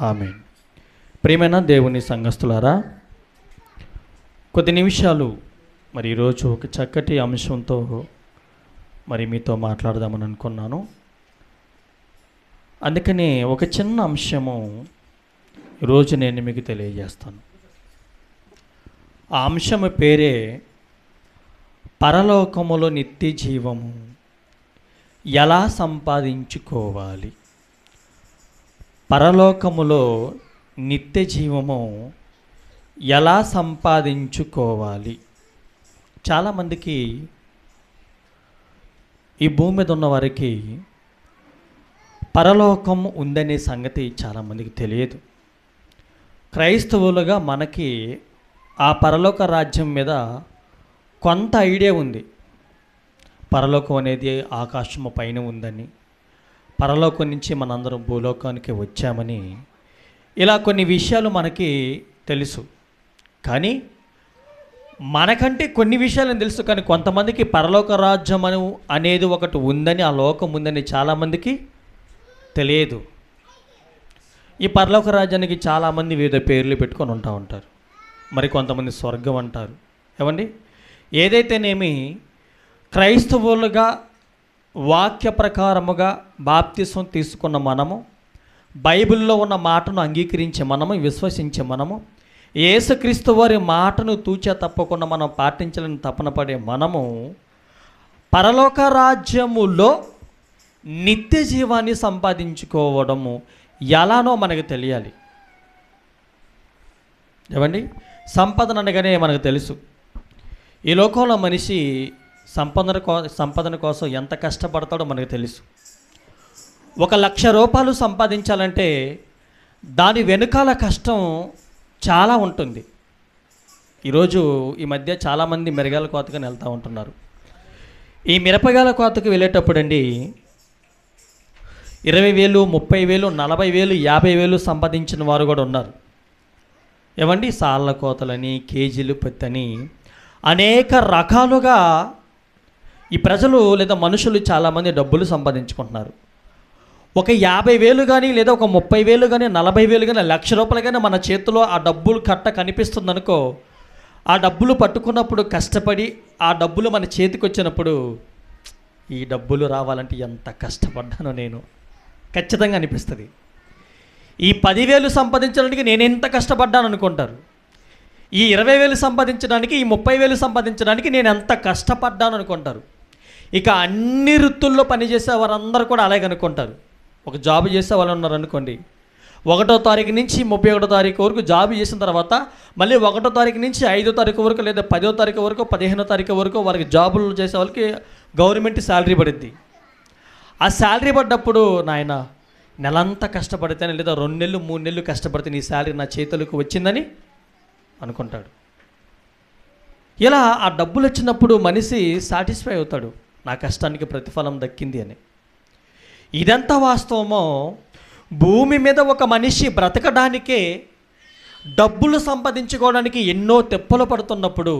ఆమేన్. ప్రియమైన దేవుని సంఘస్థులారా, కొద్ది నిమిషాలు మరి ఈరోజు ఒక చక్కటి అంశంతో మరి మీతో మాట్లాడదామని అనుకున్నాను. అందుకని ఒక చిన్న అంశము ఈరోజు నేను మీకు తెలియజేస్తాను. ఆ అంశము పేరే పరలోకములో నిత్య జీవము ఎలా సంపాదించుకోవాలి. పరలోకములో నిత్య జీవము ఎలా సంపాదించుకోవాలి. చాలామందికి, ఈ భూమి మీద ఉన్న వారికి పరలోకం ఉందనే సంగతి చాలామందికి తెలియదు. క్రైస్తవులుగా మనకి ఆ పరలోక రాజ్యం మీద కొంత ఐడియా ఉంది. పరలోకం అనేది ఆకాశము పైన ఉందని, పరలోకం నుంచి మనందరం భూలోకానికి వచ్చామని, ఇలా కొన్ని విషయాలు మనకి తెలుసు. కానీ మనకంటే కొన్ని విషయాలు తెలుసు, కానీ కొంతమందికి పరలోక రాజ్యం అనేది ఒకటి ఉందని, ఆ లోకం ఉందని చాలామందికి తెలియదు. ఈ పరలోక రాజ్యానికి చాలామంది వివిధ పేర్లు పెట్టుకొని ఉంటారు. మరి కొంతమంది స్వర్గం అంటారు. ఏమండి, ఏదైతేనేమి క్రైస్తవులుగా వాక్య ప్రకారముగా బాప్తిసం తీసుకున్న మనము, బైబిల్లో ఉన్న మాటను అంగీకరించే మనము, విశ్వసించే మనము, యేసుక్రీస్తు వారి మాటను తూచా తప్పకుండా మనం పాటించాలని తపన పడే మనము పరలోక రాజ్యములో నిత్య జీవాన్ని సంపాదించుకోవడము ఎలానో మనకు తెలియాలి. ఏమండి, సంపదన అనగానే మనకు తెలుసు. ఈ లోకంలో మనిషి సంపదన కోసం ఎంత కష్టపడతాడో మనకు తెలుసు. 1,00,000 రూపాయలు సంపాదించాలంటే దాని వెనుకాల కష్టం చాలా ఉంటుంది. ఈరోజు ఈ మధ్య చాలామంది మిరగాల కోతకని వెళ్తూ ఉంటున్నారు. ఈ మిరపగాల కోతకు వెళ్ళేటప్పుడు అండి 20,000, 30,000, 40,000, 50,000 సంపాదించిన వారు కూడా ఉన్నారు. ఏమండి, సాళ్ళ కోతలని, కేజీలు పత్తని అనేక రకాలుగా ఈ ప్రజలు లేదా మనుషులు చాలామంది డబ్బులు సంపాదించుకుంటున్నారు. ఒక 50,000 కానీ, లేదా ఒక 30,000 కానీ, 40,000 కానీ, 1,00,000 రూపాయలు కానీ మన చేతిలో ఆ డబ్బులు కట్ట కనిపిస్తుంది అనుకో, ఆ డబ్బులు పట్టుకున్నప్పుడు కష్టపడి ఆ డబ్బులు మన చేతికి వచ్చినప్పుడు, ఈ డబ్బులు రావాలంటే ఎంత కష్టపడ్డానో నేను ఖచ్చితంగా అనిపిస్తుంది. ఈ 10,000 సంపాదించడానికి నేను ఎంత కష్టపడ్డాను అనుకుంటారు. ఈ 20,000 సంపాదించడానికి, ఈ 30,000 సంపాదించడానికి నేను ఎంత కష్టపడ్డాను అనుకుంటారు. ఇక అన్ని వృత్తుల్లో పనిచేసే వారందరూ కూడా అలాగే అనుకుంటారు. ఒక జాబ్ చేసే వాళ్ళు ఉన్నారు అనుకోండి, 1వ తారీఖు నుంచి 31వ తారీఖు వరకు జాబ్ చేసిన తర్వాత మళ్ళీ 1వ తారీఖు నుంచి 5వ తారీఖు వరకు, లేదా 10వ తారీఖు వరకు, 15వ తారీఖు వరకు వారికి జాబులు చేసే వాళ్ళకి గవర్నమెంట్ శాలరీ పడుద్ది. ఆ శాలరీ పడ్డప్పుడు, నాయన నెలంతా కష్టపడితేనే, లేదా 2 నెలలు 3 నెలలు కష్టపడితే నీ శాలరీ నా చేతులకు వచ్చిందని అనుకుంటాడు. ఇలా ఆ డబ్బులు వచ్చినప్పుడు మనిషి సాటిస్ఫై అవుతాడు, నా కష్టానికి ప్రతిఫలం దక్కింది అని. ఇదంతా వాస్తవమో, భూమి మీద ఒక మనిషి బ్రతకడానికే డబ్బులు సంపాదించుకోవడానికి ఎన్నో తెప్పలు పడుతున్నప్పుడు,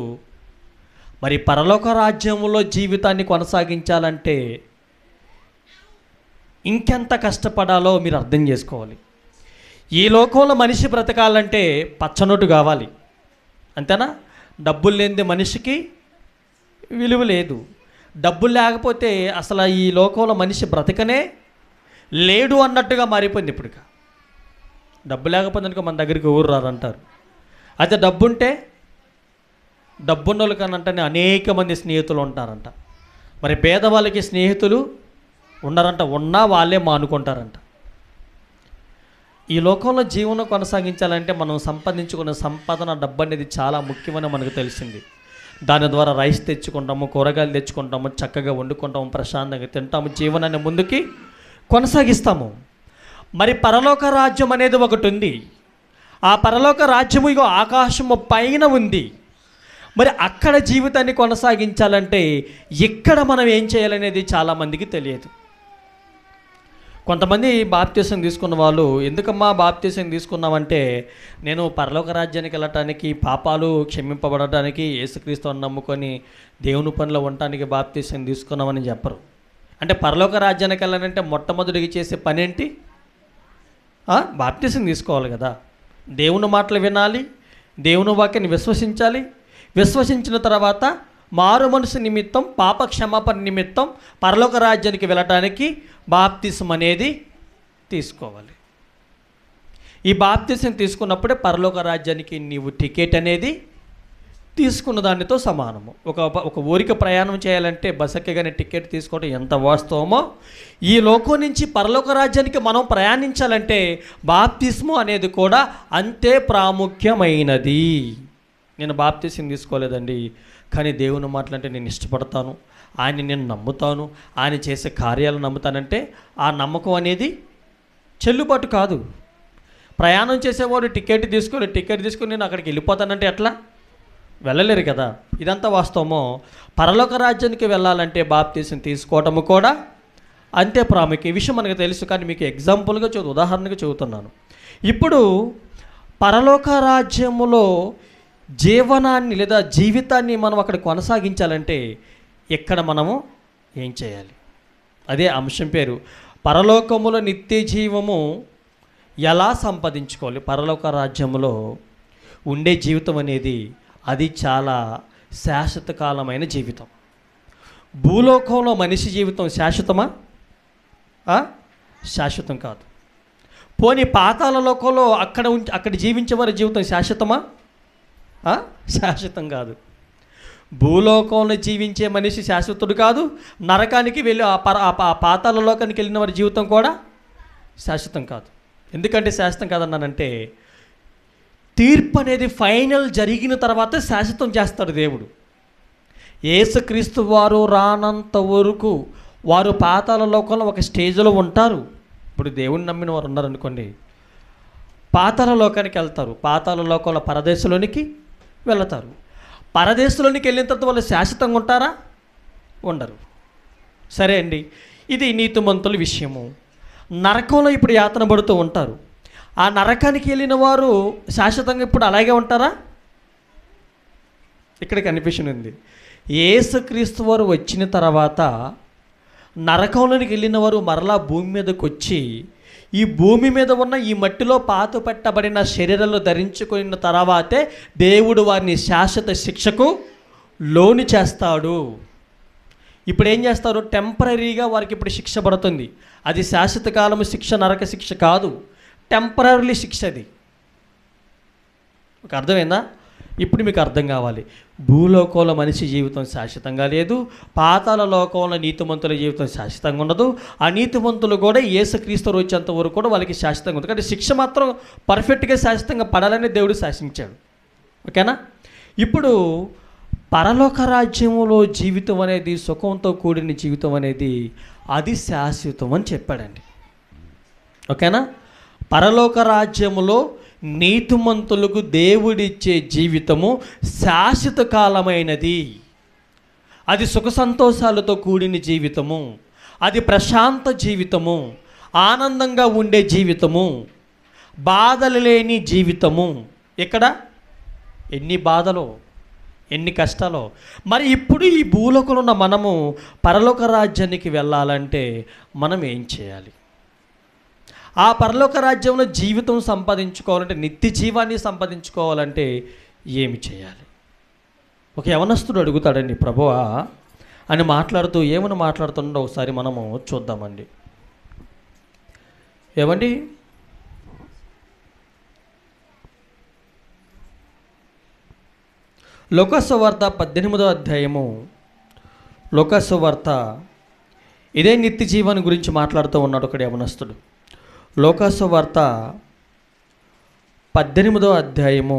మరి పరలోక రాజ్యంలో జీవితాన్ని కొనసాగించాలంటే ఇంకెంత కష్టపడాలో మీరు అర్థం చేసుకోవాలి. ఈ లోకంలో మనిషి బ్రతకాలంటే పచ్చనోటు కావాలి, అంతేనా? డబ్బులు లేనిదే మనిషికి విలువ లేదు. డబ్బులు లేకపోతే అసలు ఈ లోకంలో మనిషి బ్రతకనే లేడు అన్నట్టుగా మారిపోయింది ఇప్పుడు. డబ్బు లేకపోతే మన దగ్గరికి ఊరు రారంటారు. అయితే డబ్బుంటే, డబ్బున్న వాళ్ళకనంటేనే అనేక మంది స్నేహితులు ఉంటారంట. మరి పేదవాళ్ళకి స్నేహితులు ఉన్నారంట, ఉన్నా వాళ్ళే మానుకుంటారంట. ఈ లోకంలో జీవనం కొనసాగించాలంటే మనం సంపాదించుకున్న సంపాదన, డబ్బు అనేది చాలా ముఖ్యమని మనకు తెలిసింది. దాని ద్వారా రైస్ తెచ్చుకుంటాము, కూరగాయలు తెచ్చుకుంటాము, చక్కగా వండుకుంటాము, ప్రశాంతంగా తింటాము, జీవనాన్ని ముందుకి కొనసాగిస్తాము. మరి పరలోక రాజ్యం అనేది ఒకటి ఉంది. ఆ పరలోక రాజ్యము ఇగో ఆకాశము పైన ఉంది. మరి అక్కడ జీవితాన్ని కొనసాగించాలంటే ఇక్కడ మనం ఏం చేయాలనేది చాలామందికి తెలియదు. కొంతమంది బాప్తీసం తీసుకున్న వాళ్ళు, ఎందుకమ్మా బాప్తీసం తీసుకున్నామంటే, నేను పరలోక రాజ్యానికి వెళ్ళటానికి, పాపాలు క్షమింపబడటానికి, యేసుక్రీస్తుని నమ్ముకొని దేవుని పనిలో ఉండటానికి బాప్తీసం తీసుకున్నామని చెప్పరు. అంటే పరలోక రాజ్యానికి వెళ్ళాలంటే మొట్టమొదటిగా చేసే పని ఏంటి? బాప్తిసం తీసుకోవాలి కదా. దేవుని మాటలు వినాలి, దేవుని వాక్యాన్ని విశ్వసించాలి. విశ్వసించిన తర్వాత మారు మనసు నిమిత్తం, పాప క్షమాపణ నిమిత్తం పరలోక రాజ్యానికి వెళ్ళటానికి బాప్తిసం అనేది తీసుకోవాలి. ఈ బాప్తిసం తీసుకున్నప్పుడే పరలోక రాజ్యానికి నీవు టికెట్ అనేది తీసుకున్న దానితో సమానము. ఒక ఊరికి ప్రయాణం చేయాలంటే బస్సుకి కానీ టికెట్ తీసుకోవడం ఎంత వాస్తవమో, ఈ లోకం నుంచి పరలోక రాజ్యానికి మనం ప్రయాణించాలంటే బాప్తిస్ము అనేది కూడా అంతే ప్రాముఖ్యమైనది. నేను బాప్తిసం తీసుకోలేదండి, కానీ దేవుని మాటలంటే నేను ఇష్టపడతాను, ఆయన నేను నమ్ముతాను, ఆయన చేసే కార్యాలు నమ్ముతానంటే ఆ నమ్మకం అనేది చెల్లుబాటు కాదు. ప్రయాణం చేసేవాడు టికెట్ తీసుకొని నేను అక్కడికి వెళ్ళిపోతానంటే ఎట్లా? వెళ్ళలేరు కదా. ఇదంతా వాస్తవమో. పరలోక రాజ్యానికి వెళ్ళాలంటే బాప్తిసం తీసుకోవటము కూడా అంతే ప్రాముఖ్యం. ఈ విషయం మనకు తెలుసు, కానీ మీకు ఎగ్జాంపుల్గా ఉదాహరణగా చెబుతున్నాను. ఇప్పుడు పరలోక రాజ్యములో జీవనాన్ని లేదా జీవితాన్ని మనం అక్కడ కొనసాగించాలంటే ఇక్కడ మనము ఏం చేయాలి? అదే అంశం పేరు పరలోకములో నిత్య జీవము ఎలా సంపాదించుకోవాలి. పరలోక రాజ్యములో ఉండే జీవితం అనేది అది చాలా శాశ్వత కాలమైన జీవితం. భూలోకంలో మనిషి జీవితం శాశ్వతమా? శాశ్వతం కాదు. పోనీ పాతాళ లోకంలో అక్కడ జీవించే వారి జీవితం శాశ్వతమా? శాశ్వతం కాదు. భూలోకంలో జీవించే మనిషి శాశ్వతుడు కాదు. నరకానికి వెళ్ళి ఆ పాతాళ లోకానికి వెళ్ళిన వారి జీవితం కూడా శాశ్వతం కాదు. ఎందుకంటే శాశ్వతం కాదన్నానంటే తీర్పు అనేది ఫైనల్ జరిగిన తర్వాత శాశ్వతం చేస్తాడు దేవుడు. యేసుక్రీస్తు వారు రానంత వరకు వారు పాతాళ లోకంలో ఒక స్టేజ్లో ఉంటారు. ఇప్పుడు దేవుని నమ్మిన వారు ఉన్నారనుకోండి, పాతాళ లోకానికి వెళ్తారు. పాతాళ లోకంలో పరదేశంలోనికి వెళతారు. పరదేశంలోనికి వెళ్ళిన తర్వాత వాళ్ళు శాశ్వతంగా ఉంటారా? ఉండరు. సరే అండి, ఇది నీతిమంతుల విషయము. నరకంలో ఇప్పుడు యాతన పడుతూ ఉంటారు. ఆ నరకానికి వెళ్ళిన వారు శాశ్వతంగా ఇప్పుడు అలాగే ఉంటారా? ఇక్కడ కన్ఫ్యూషన్ ఉంది. యేసుక్రీస్తు వారు వచ్చిన తర్వాత నరకంలోనికి వెళ్ళిన వారు మరలా భూమి మీదకి వచ్చి ఈ భూమి మీద ఉన్న ఈ మట్టిలో పాత పెట్టబడిన శరీరాలు ధరించుకున్న తర్వాతే దేవుడు వారిని శాశ్వత శిక్షకు లోను చేస్తాడు. ఇప్పుడు ఏం చేస్తారు? టెంపరీగా వారికి ఇప్పుడు శిక్ష పడుతుంది. అది శాశ్వత కాలము శిక్ష, నరక శిక్ష కాదు, టెంపరీ శిక్ష. అది ఒక అర్థమైందా? ఇప్పుడు మీకు అర్థం కావాలి. భూలోకంలో మనిషి జీవితం శాశ్వతంగా లేదు, పాతాళ లోకంలో నీతిమంతుల జీవితం శాశ్వతంగా ఉండదు. ఆ నీతిమంతులు కూడా యేసుక్రీస్తు వచ్చేంత వరకు కూడా వాళ్ళకి శాశ్వతంగా ఉంది. కానీ శిక్ష మాత్రం పర్ఫెక్ట్గా శాశ్వతంగా పడాలని దేవుడు శాసించాడు. ఓకేనా? ఇప్పుడు పరలోక రాజ్యములో జీవితం అనేది, సుఖంతో కూడిన జీవితం అనేది అది శాశ్వతం అని చెప్పాడండి. ఓకేనా? పరలోక రాజ్యములో నీతిమంతులకు దేవుడిచ్చే జీవితము శాశ్వత కాలమైనది. అది సుఖ సంతోషాలతో కూడిన జీవితము, అది ప్రశాంత జీవితము, ఆనందంగా ఉండే జీవితము, బాధలు లేని జీవితము. ఇక్కడ ఎన్ని బాధలు, ఎన్ని కష్టాలు. మరి ఇప్పుడు ఈ భూలోకంలో ఉన్న మనము పరలోక రాజ్యానికి వెళ్ళాలంటే మనం ఏం చేయాలి? ఆ పరలోక రాజ్యంలో జీవితం సంపాదించుకోవాలంటే, నిత్య జీవాన్ని సంపాదించుకోవాలంటే ఏమి చేయాలి? ఒక యవనస్తుడు అడుగుతాడండి, ప్రభువా అని మాట్లాడుతూ ఏమని మాట్లాడుతుండో ఒకసారి మనము చూద్దామండి. ఏమండి, లోకసువార్త 18వ అధ్యాయము, లోకసువార్త ఇదే నిత్య జీవాన్ని గురించి మాట్లాడుతూ ఉన్నాడు ఒకడు యవనస్తుడు. లోకసువార్త 18వ అధ్యాయము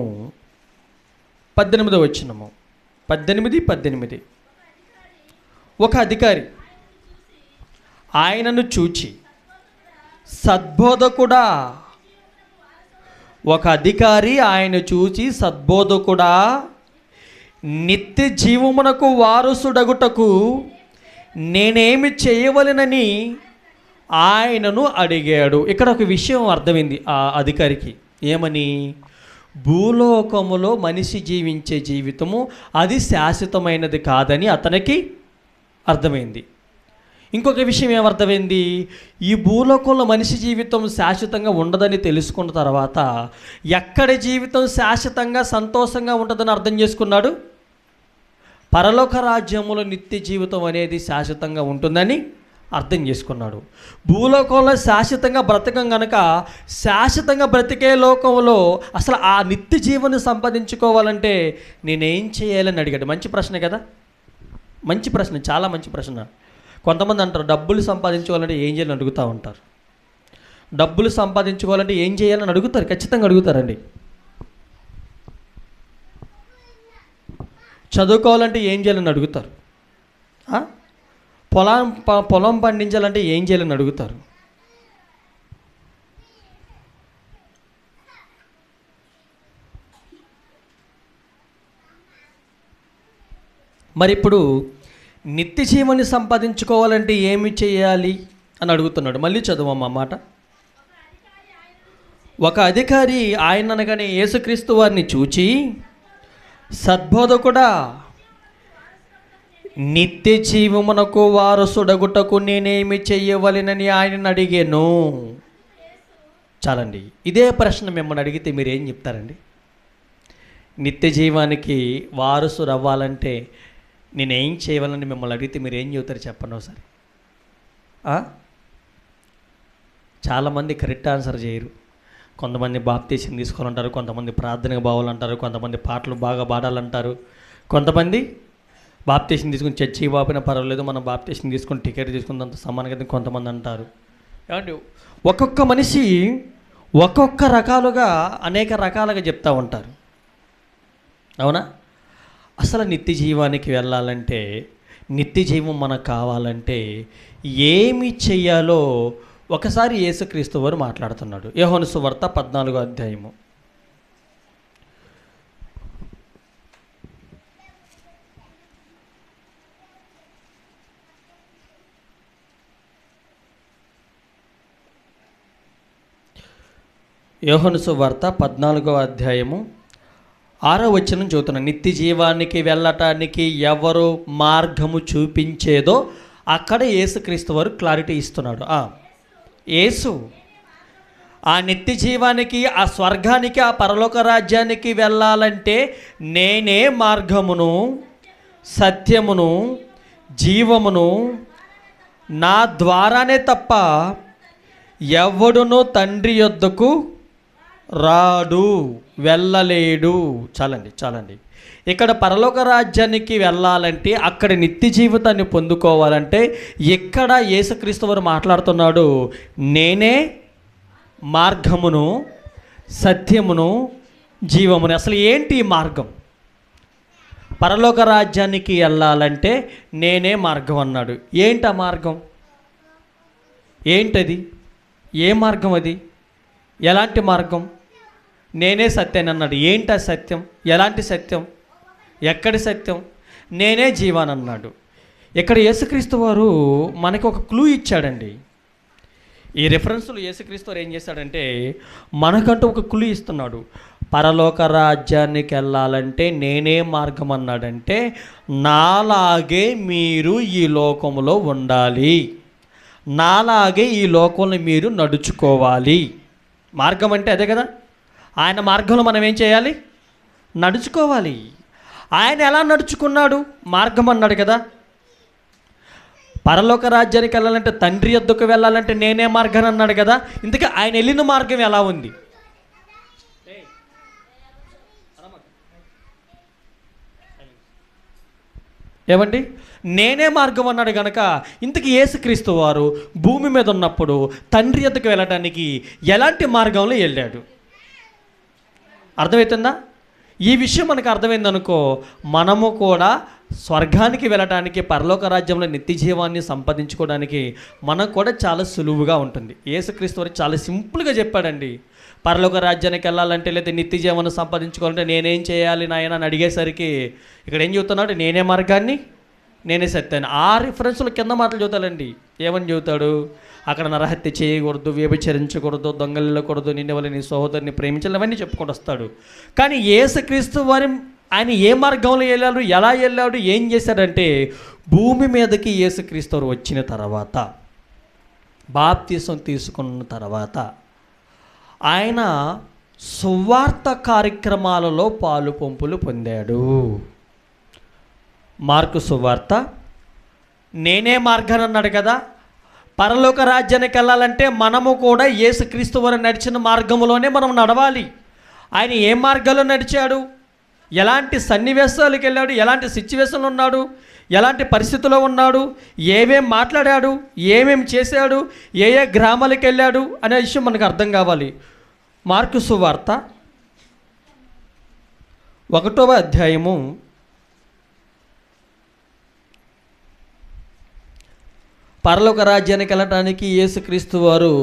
18వ వచనము, 18. ఒక అధికారి ఆయనను చూచి సద్బోధకుడా, ఒక అధికారి ఆయన చూచి సద్బోధకుడా, నిత్య జీవమునకు వారసుడగుటకు నేనేమి చేయవలెనని ఆయనను అడిగాడు. ఇక్కడ ఒక విషయం అర్థమైంది ఆ అధికారికి. ఏమని? భూలోకములో మనిషి జీవించే జీవితము అది శాశ్వతమైనది కాదని అతనికి అర్థమైంది. ఇంకొక విషయం ఏమర్థమైంది, ఈ భూలోకంలో మనిషి జీవితం శాశ్వతంగా ఉండదని తెలుసుకున్న తర్వాత ఎక్కడి జీవితం శాశ్వతంగా సంతోషంగా ఉంటుందని అర్థం చేసుకున్నాడు? పరలోక రాజ్యములో నిత్య జీవితం అనేది శాశ్వతంగా ఉంటుందని అర్థం చేసుకున్నాడు. భూలోకంలో శాశ్వతంగా బ్రతకం గనక శాశ్వతంగా బ్రతికే లోకంలో అసలు ఆ నిత్య జీవనం సంపాదించుకోవాలంటే నేనేం చేయాలని అడిగాడు. మంచి ప్రశ్న కదా, మంచి ప్రశ్న, చాలా మంచి ప్రశ్న. కొంతమంది అంటారు డబ్బులు సంపాదించుకోవాలంటే ఏం చేయాలని అడుగుతూ ఉంటారు. డబ్బులు సంపాదించుకోవాలంటే ఏం చేయాలని అడుగుతారు, ఖచ్చితంగా అడుగుతారండి. చదువుకోవాలంటే ఏం చేయాలని అడుగుతారు. పొలం పండించాలంటే ఏం చేయాలని అడుగుతారు. మరి ఇప్పుడు నిత్య జీవాన్ని సంపాదించుకోవాలంటే ఏమి చేయాలి అని అడుగుతున్నాడు. మళ్ళీ చదువమ్మా మాట. ఒక అధికారి ఆయన అనగానే యేసుక్రీస్తు వారిని చూచి, సద్బోధకుడా, నిత్య జీవమునకు వారసుడగుటకు నేనేమి చెయ్యవలెనని ఆయనను అడిగాను. చాలండి, ఇదే ప్రశ్న మిమ్మల్ని అడిగితే మీరు ఏం చెప్తారండి? నిత్య జీవానికి వారసుడు అవ్వాలంటే నేనేం చేయవాలని మిమ్మల్ని అడిగితే మీరు ఏం చెబుతారు చెప్పండి ఒకసారి. చాలామంది కరెక్ట్ ఆన్సర్ చేయరు. కొంతమంది బాప్తీసం తీసుకోవాలంటారు, కొంతమంది ప్రార్థనకు బావాలంటారు, కొంతమంది పాటలు బాగా పాడాలంటారు, కొంతమంది బాప్తీసం తీసుకుని చర్చికి బాపినా పర్వాలేదు, మనం బాప్తీసం తీసుకుని టికెట్ తీసుకున్నంత సమానంగా కొంతమంది అంటారు. ఏమంటే ఒక్కొక్క మనిషి ఒక్కొక్క రకాలుగా అనేక రకాలుగా చెప్తూ ఉంటారు. అవునా? అసలు నిత్య జీవానికి వెళ్ళాలంటే, నిత్య జీవం మనకు కావాలంటే ఏమి చెయ్యాలో ఒకసారి యేసుక్రీస్తు వారు మాట్లాడుతున్నాడు. యోహాను సువార్త 14వ అధ్యాయము. యోహాను సువార్త 14వ అధ్యాయము 6వ వచనం చదువుతున్నాను. నిత్య జీవానికి వెళ్ళటానికి ఎవరు మార్గము చూపించేదో అక్కడ యేసుక్రీస్తు వారు క్లారిటీ ఇస్తున్నాడు. యేసు ఆ నిత్య జీవానికి, ఆ స్వర్గానికి, ఆ పరలోక రాజ్యానికి వెళ్ళాలంటే నేనే మార్గమును, సత్యమును, జీవమును, నా ద్వారానే తప్ప ఎవడునూ తండ్రి యొద్దకు రాడు, వెళ్ళలేడు. చాలండి. ఇక్కడ పరలోక రాజ్యానికి వెళ్ళాలంటే, అక్కడ నిత్య జీవితాన్ని పొందుకోవాలంటే ఇక్కడ యేసుక్రీస్తు వారు మాట్లాడుతున్నాడు, నేనే మార్గమును, సత్యమును, జీవమును. అసలు ఏంటి ఈ మార్గం? పరలోక రాజ్యానికి వెళ్ళాలంటే నేనే మార్గం అన్నాడు. ఏంటి ఆ మార్గం? ఏంటది? ఏ మార్గం అది? ఎలాంటి మార్గం? నేనే సత్యాన్ని అన్నాడు. ఏంటి ఆ సత్యం? ఎలాంటి సత్యం? ఎక్కడి సత్యం? నేనే జీవాన్ని అన్నాడు. ఇక్కడ యేసుక్రీస్తు వారు మనకి ఒక క్లూ ఇచ్చాడండి. ఈ రెఫరెన్స్లో యేసుక్రీస్తు వారు ఏం చేశాడంటే మనకంటూ ఒక క్లూ ఇస్తున్నాడు. పరలోక రాజ్యానికి వెళ్ళాలంటే నేనే మార్గం అన్నాడంటే నాలాగే మీరు ఈ లోకంలో ఉండాలి, నాలాగే ఈ లోకంలో మీరు నడుచుకోవాలి. మార్గం అంటే అదే కదా. ఆయన మార్గంలో మనం ఏం చేయాలి? నడుచుకోవాలి. ఆయన ఎలా నడుచుకున్నాడు? మార్గం అన్నాడు కదా. పరలోక రాజ్యానికి వెళ్ళాలంటే, తండ్రి యొద్దకు వెళ్ళాలంటే నేనే మార్గం అన్నాడు కదా. ఇందుకే ఆయన వెళ్ళిన మార్గం ఎలా ఉంది? ఏమండి? నేనే మార్గం అన్నాడు కనుక ఇంతకీ యేసుక్రీస్తు వారు భూమి మీద ఉన్నప్పుడు తండ్రి యొద్దకు వెళ్ళడానికి ఎలాంటి మార్గంలో వెళ్ళాడు? అర్థమవుతుందా? ఈ విషయం మనకు అర్థమైందనుకో, మనము కూడా స్వర్గానికి వెళ్ళడానికి, పరలోక రాజ్యంలో నిత్య జీవాన్ని సంపాదించుకోవడానికి మనకు కూడా చాలా సులువుగా ఉంటుంది. యేసుక్రీస్తు వారు చాలా సింపుల్గా చెప్పాడండి. పరలోక రాజ్యానికి వెళ్ళాలంటే, లేదా నిత్య జీవాన్ని సంపాదించుకోవాలంటే నేనేం చేయాలి నాయన అని అడిగేసరికి ఇక్కడ ఏం చెబుతున్నాడు? నేనే మార్గాన్ని, నేనే సత్యాన్ని. ఆ రిఫరెన్స్లో కింద మాటలు చదువుతాడండి. ఏమని చెబుతాడు? అక్కడ నరహత్య చేయకూడదు, వ్యభిచరించకూడదు, దొంగలిల్లకూడదు, నిన్న వల్ల నీ సహోదరుని ప్రేమించాలి, అవన్నీ చెప్పుకుంటూ వస్తాడు. కానీ యేసుక్రీస్తు వారి ఆయన ఏ మార్గంలో వెళ్ళాడు, ఎలా వెళ్ళాడు, ఏం చేశాడంటే భూమి మీదకి యేసుక్రీస్తు వారు వచ్చిన తర్వాత, బాప్తిసం తీసుకున్న తర్వాత ఆయన సువార్త కార్యక్రమాలలో పాలు పంపులు పొందాడు. మార్కు సువార్త, నేనే మార్గాన్ని అన్నాడు కదా. పరలోక రాజ్యానికి వెళ్ళాలంటే మనము కూడా యేసుక్రీస్తు వారు నడిచిన మార్గంలోనే మనం నడవాలి. ఆయన ఏ మార్గంలో నడిచాడు, ఎలాంటి సన్నివేశాలకు వెళ్ళాడు, ఎలాంటి సిచ్యువేషన్లో ఉన్నాడు, ఎలాంటి పరిస్థితుల్లో ఉన్నాడు, ఏమేం మాట్లాడాడు, ఏమేం చేశాడు, ఏ ఏ గ్రామాలకు వెళ్ళాడు అనే విషయం మనకు అర్థం కావాలి. మార్కు సువార్త 1వ అధ్యాయము 1 పరలోక రాజ్యానికి వెళ్ళటానికి యేసుక్రీస్తు వారు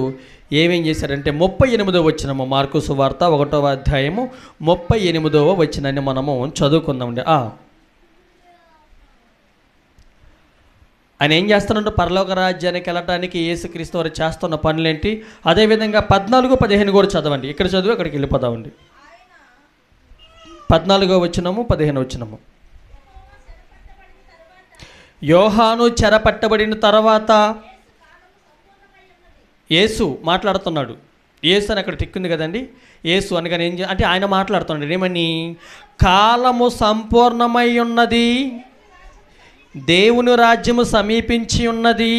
ఏమేం చేశారంటే 38వ వచనము, మార్కు సువార్త 1వ అధ్యాయము 38వ వచనాన్ని మనము చదువుకుందామండి. ఆయన ఏం చేస్తున్నాడు? పరలోక రాజ్యానికి వెళ్ళటానికి యేసుక్రీస్తు వారు చేస్తున్న పనులేంటి? అదేవిధంగా 14, 15 కూడా చదవండి. ఇక్కడ చదువు అక్కడికి వెళ్ళిపోదామండి. 14వ వచనము, 15వ వచనము. యోహాను చెరపట్టబడిన తర్వాత యేసు మాట్లాడుతున్నాడు. యేసు అని అక్కడ టిక్కుంది కదండి. యేసు అనగానే ఏం అంటే ఆయన మాట్లాడుతున్నాడు ఏమని? కాలము సంపూర్ణమై ఉన్నది, దేవుని రాజ్యము సమీపించి ఉన్నది,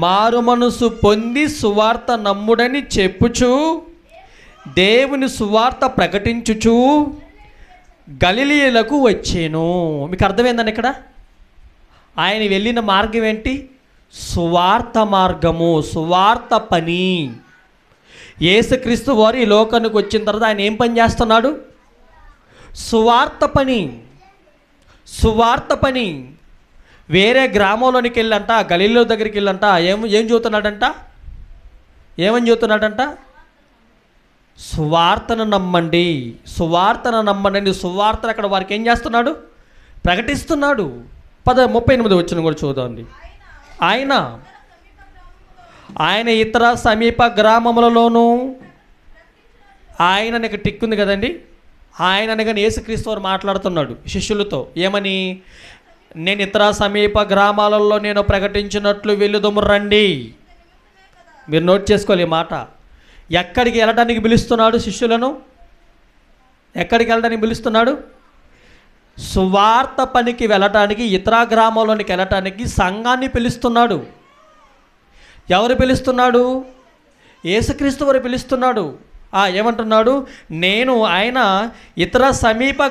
మారు మనసు పొంది సువార్త నమ్ముడని చెప్పుచు దేవుని సువార్త ప్రకటించుచు గలిలయలకు వచ్చాను. మీకు అర్థమైందండి ఇక్కడ ఆయన వెళ్ళిన మార్గం ఏంటి? సువార్త మార్గము, సువార్త పని. యేసుక్రీస్తు వారు ఈ లోకానికి వచ్చిన తర్వాత ఆయన ఏం పని చేస్తున్నాడు? సువార్త పని, సువార్త పని. వేరే గ్రామంలోనికి వెళ్ళంట, గలీలో దగ్గరికి వెళ్ళంట ఏం చూస్తున్నాడంట? ఏమని చూస్తున్నాడంట? సువార్తను నమ్మండి, సువార్తను నమ్మండి. సువార్తను అక్కడ వారికి ఏం చేస్తున్నాడు? ప్రకటిస్తున్నాడు. 38వ వచనం కూడా చూద్దామండి. ఆయన ఇతర సమీప గ్రామములలోనూ, ఆయన నీకు టిక్ ఉంది కదండి. ఆయన అనగానే యేసుక్రీస్తు వారు మాట్లాడుతున్నాడు శిష్యులతో ఏమని? నేను ఇతర సమీప గ్రామాలలో నేను ప్రకటించినట్లు వెళ్ళుదము రండి. మీరు నోట్ చేసుకోవాలి ఈ మాట. ఎక్కడికి వెళ్ళడానికి పిలుస్తున్నాడు శిష్యులను? ఎక్కడికి వెళ్ళడానికి పిలుస్తున్నాడు? సువార్త పనికి వెళ్ళటానికి, ఇతర గ్రామంలోనికి వెళ్ళటానికి సంఘాన్ని పిలుస్తున్నాడు. ఎవరు పిలుస్తున్నాడు? యేసుక్రీస్తు వారు పిలుస్తున్నాడు. ఏమంటున్నాడు? ఆయన ఇతర సమీప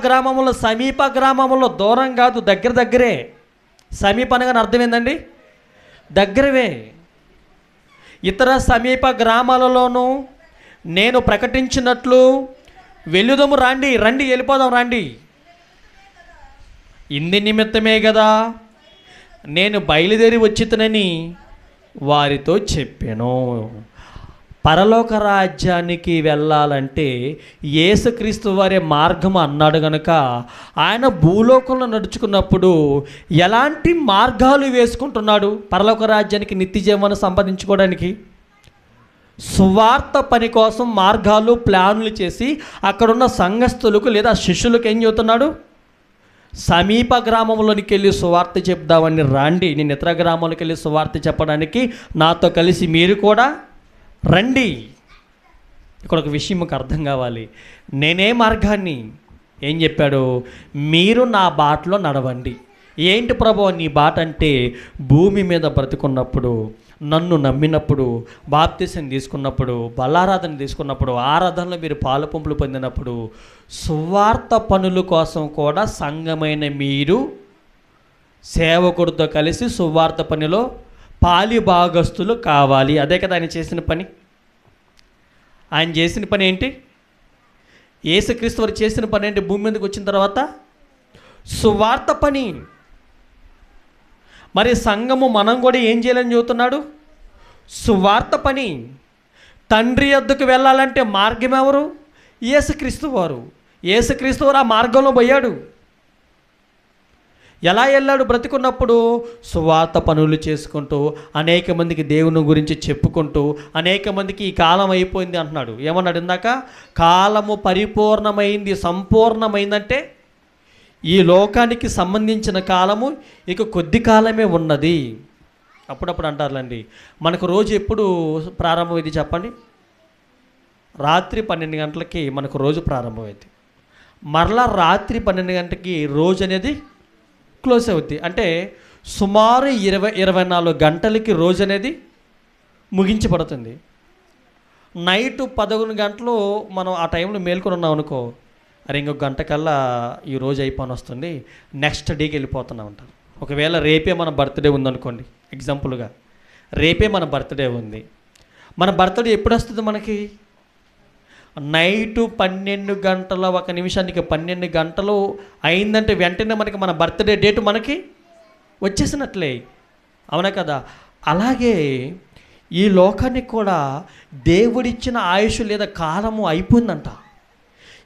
గ్రామములో దూరం కాదు, దగ్గరే. సమీప అనగానే అర్థం ఏందండి? దగ్గరవే. ఇతర సమీప గ్రామాలలోనూ నేను ప్రకటించినట్లు వెళ్ళుదము రండి, వెళ్ళిపోదాం రండి. ఇంది నిమిత్తమే కదా నేను బయలుదేరి వచ్చితనని వారితో చెప్పాను. పరలోక రాజ్యానికి వెళ్ళాలంటే యేసుక్రీస్తు వారే మార్గం అన్నాడు గనుక ఆయన భూలోకంలో నడుచుకున్నప్పుడు ఎలాంటి మార్గాలు వేసుకుంటున్నాడు పరలోక రాజ్యానికి నిత్య జీవనం సంపాదించుకోవడానికి? సువార్త పని కోసం మార్గాలు, ప్లాన్లు చేసి అక్కడున్న సంఘస్థులకు లేదా శిష్యులకు ఏం చెబుతున్నాడు? సమీప గ్రామంలోనికి వెళ్ళి సువార్త చెప్దామని రండి, నేను ఇతర గ్రామంలోకి వెళ్ళి సువార్త చెప్పడానికి నాతో కలిసి మీరు కూడా రండి. ఇక్కడ ఒక విషయం మీకు అర్థం కావాలి. నేనే మార్గాన్ని ఏం చెప్పాడు? మీరు నా బాటలో నడవండి. ఏంటి ప్రభువా నీ బాట అంటే, భూమి మీద బ్రతుకున్నప్పుడు, నన్ను నమ్మినప్పుడు, బాప్తిసం తీసుకున్నప్పుడు, బలారాధన తీసుకున్నప్పుడు, ఆరాధనలో మీరు పాలు పంపులు పొందినప్పుడు, సువార్త పనుల కోసం కూడా సంఘమైన మీరు సేవకుడితో కలిసి సువార్త పనిలో పాలి భాగస్తులు కావాలి. అదే కదా ఆయన చేసిన పని. ఆయన చేసిన పని ఏంటి? యేసుక్రీస్తు వారు చేసిన పని ఏంటి? భూమి మీదకి వచ్చిన తర్వాత సువార్త పని. మరి సంఘము మనం కూడా ఏం చేయాలని చెబుతున్నాడు? సువార్త పని. తండ్రి యొద్దకు వెళ్ళాలంటే మార్గం ఎవరు? యేసుక్రీస్తు వారు. యేసుక్రీస్తు వారు ఆ మార్గంలో పోయాడు. ఎలా వెళ్ళాడు? బ్రతికున్నప్పుడు సువార్త పనులు చేసుకుంటూ, అనేక మందికి దేవుని గురించి చెప్పుకుంటూ, అనేక మందికి ఈ కాలం అయిపోయింది అంటున్నాడు. ఏమన్నాడు ఇందాక? కాలము పరిపూర్ణమైంది, సంపూర్ణమైందంటే ఈ లోకానికి సంబంధించిన కాలము ఇక కొద్ది కాలమే ఉన్నది. అప్పుడప్పుడు అంటారులేండి, మనకు రోజు ఎప్పుడు ప్రారంభమైంది చెప్పండి? రాత్రి 12 గంటలకి మనకు రోజు ప్రారంభమైంది. మరలా రాత్రి 12 గంటలకి రోజు అనేది క్లోజ్ అవుద్ది. అంటే సుమారు 24 గంటలకి రోజు అనేది ముగించబడుతుంది. నైటు 11 గంటలు మనం ఆ టైంలో మేల్కొని ఉన్నాం అనుకో, అరే ఇంకొక గంట కల్లా ఈ రోజు అయిపోని వస్తుంది, నెక్స్ట్ డేకి వెళ్ళిపోతున్నాం అంటారు. ఒకవేళ రేపే మన బర్త్డే ఉందనుకోండి, ఎగ్జాంపుల్గా రేపే మన బర్త్డే ఉంది. మన బర్త్డే ఎప్పుడు వస్తుంది మనకి? నైటు 12 గంటల 1 నిమిషానికి 12 గంటలు అయిందంటే వెంటనే మనకి మన బర్త్డే డేటు మనకి వచ్చేసినట్లే, అవునా కదా? అలాగే ఈ లోకానికి కూడా దేవుడిచ్చిన ఆయుష్ లేదా కాలము అయిపోయిందంట.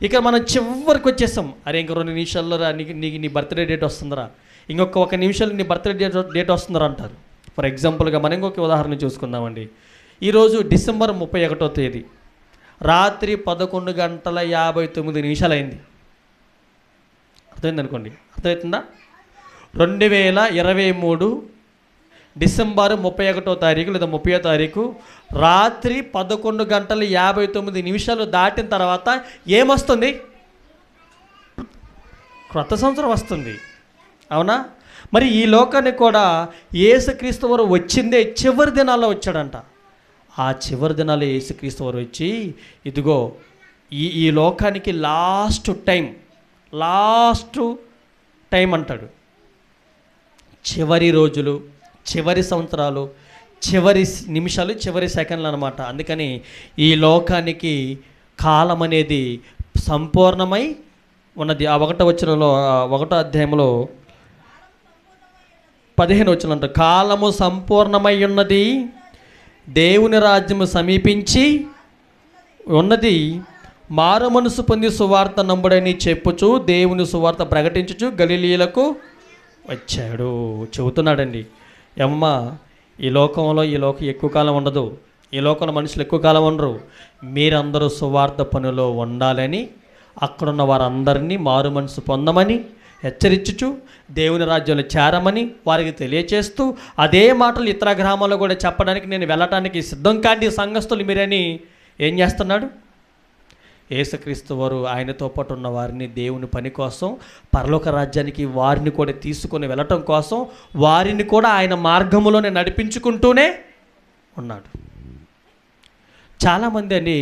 ఇక మనం చివరికి వచ్చేసాం. అరే ఇంక 2 నిమిషాల్లో నీకు నీ బర్త్డే డేట్ వస్తుందిరా, ఇంకొక 1 నిమిషాలు నీ బర్త్డే డేట్ వస్తుందిరా అంటారు. ఫర్ ఎగ్జాంపుల్గా మనం ఇంకొక ఉదాహరణ చూసుకుందామండి. ఈరోజు డిసెంబర్ 31వ తేదీ రాత్రి 11 గంటల 59 నిమిషాలు అయింది. అర్థమైంది అనుకోండి, అర్థమవుతుందా? 2023 డిసెంబర్ 31వ తారీఖు లేదా 30వ తారీఖు రాత్రి 11 గంటల 59 నిమిషాలు దాటిన తర్వాత ఏమొస్తుంది? క్రొత్త సంవత్సరం వస్తుంది, అవునా? మరి ఈ లోకానికి కూడా యేసుక్రీస్తు వారు వచ్చిందే చివరి దినాల్లో వచ్చాడంట. ఆ చివరి దినాల్లో యేసుక్రీస్తు వారు వచ్చి ఇదిగో ఈ లోకానికి లాస్ట్ టైం అంటాడు. చివరి రోజులు, చివరి సంవత్సరాలు, చివరి నిమిషాలు, చివరి సెకండ్లు అనమాట. అందుకని ఈ లోకానికి కాలం అనేది సంపూర్ణమై ఉన్నది. ఆ 1వ వచనంలో 1వ అధ్యాయంలో 15వ వచనం అంట, కాలము సంపూర్ణమై ఉన్నది, దేవుని రాజ్యము సమీపించి ఉన్నది, మారు మనసు పొంది సువార్త నమ్ముడని చెప్పుచు దేవుని సువార్త ప్రకటించుచు గలిలీలకు వచ్చాడు. చెబుతున్నాడండి. అమ్మ, ఈ లోకంలో ఎక్కువ కాలం ఉండదు, ఈ లోకంలో మనుషులు ఎక్కువ కాలం ఉండరు. మీరందరూ సువార్త పనిలో ఉండాలని, అక్కడున్న వారందరినీ మారు మనసు పొందమని హెచ్చరించుచు దేవుని రాజ్యంలో చేరమని వారికి తెలియచేస్తూ అదే మాటలు ఇతర గ్రామాల్లో కూడా చెప్పడానికి నేను వెళ్ళటానికి సిద్ధం కాండి సంఘస్థులు మీరని ఏం చేస్తున్నాడు? యేసుక్రీస్తు వారు ఆయనతో పాటు ఉన్న వారిని దేవుని పని కోసం, పరలోక రాజ్యానికి వారిని కూడా తీసుకొని వెళ్ళటం కోసం వారిని కూడా ఆయన మార్గములోనే నడిపించుకుంటూనే ఉన్నాడు. చాలామంది అండి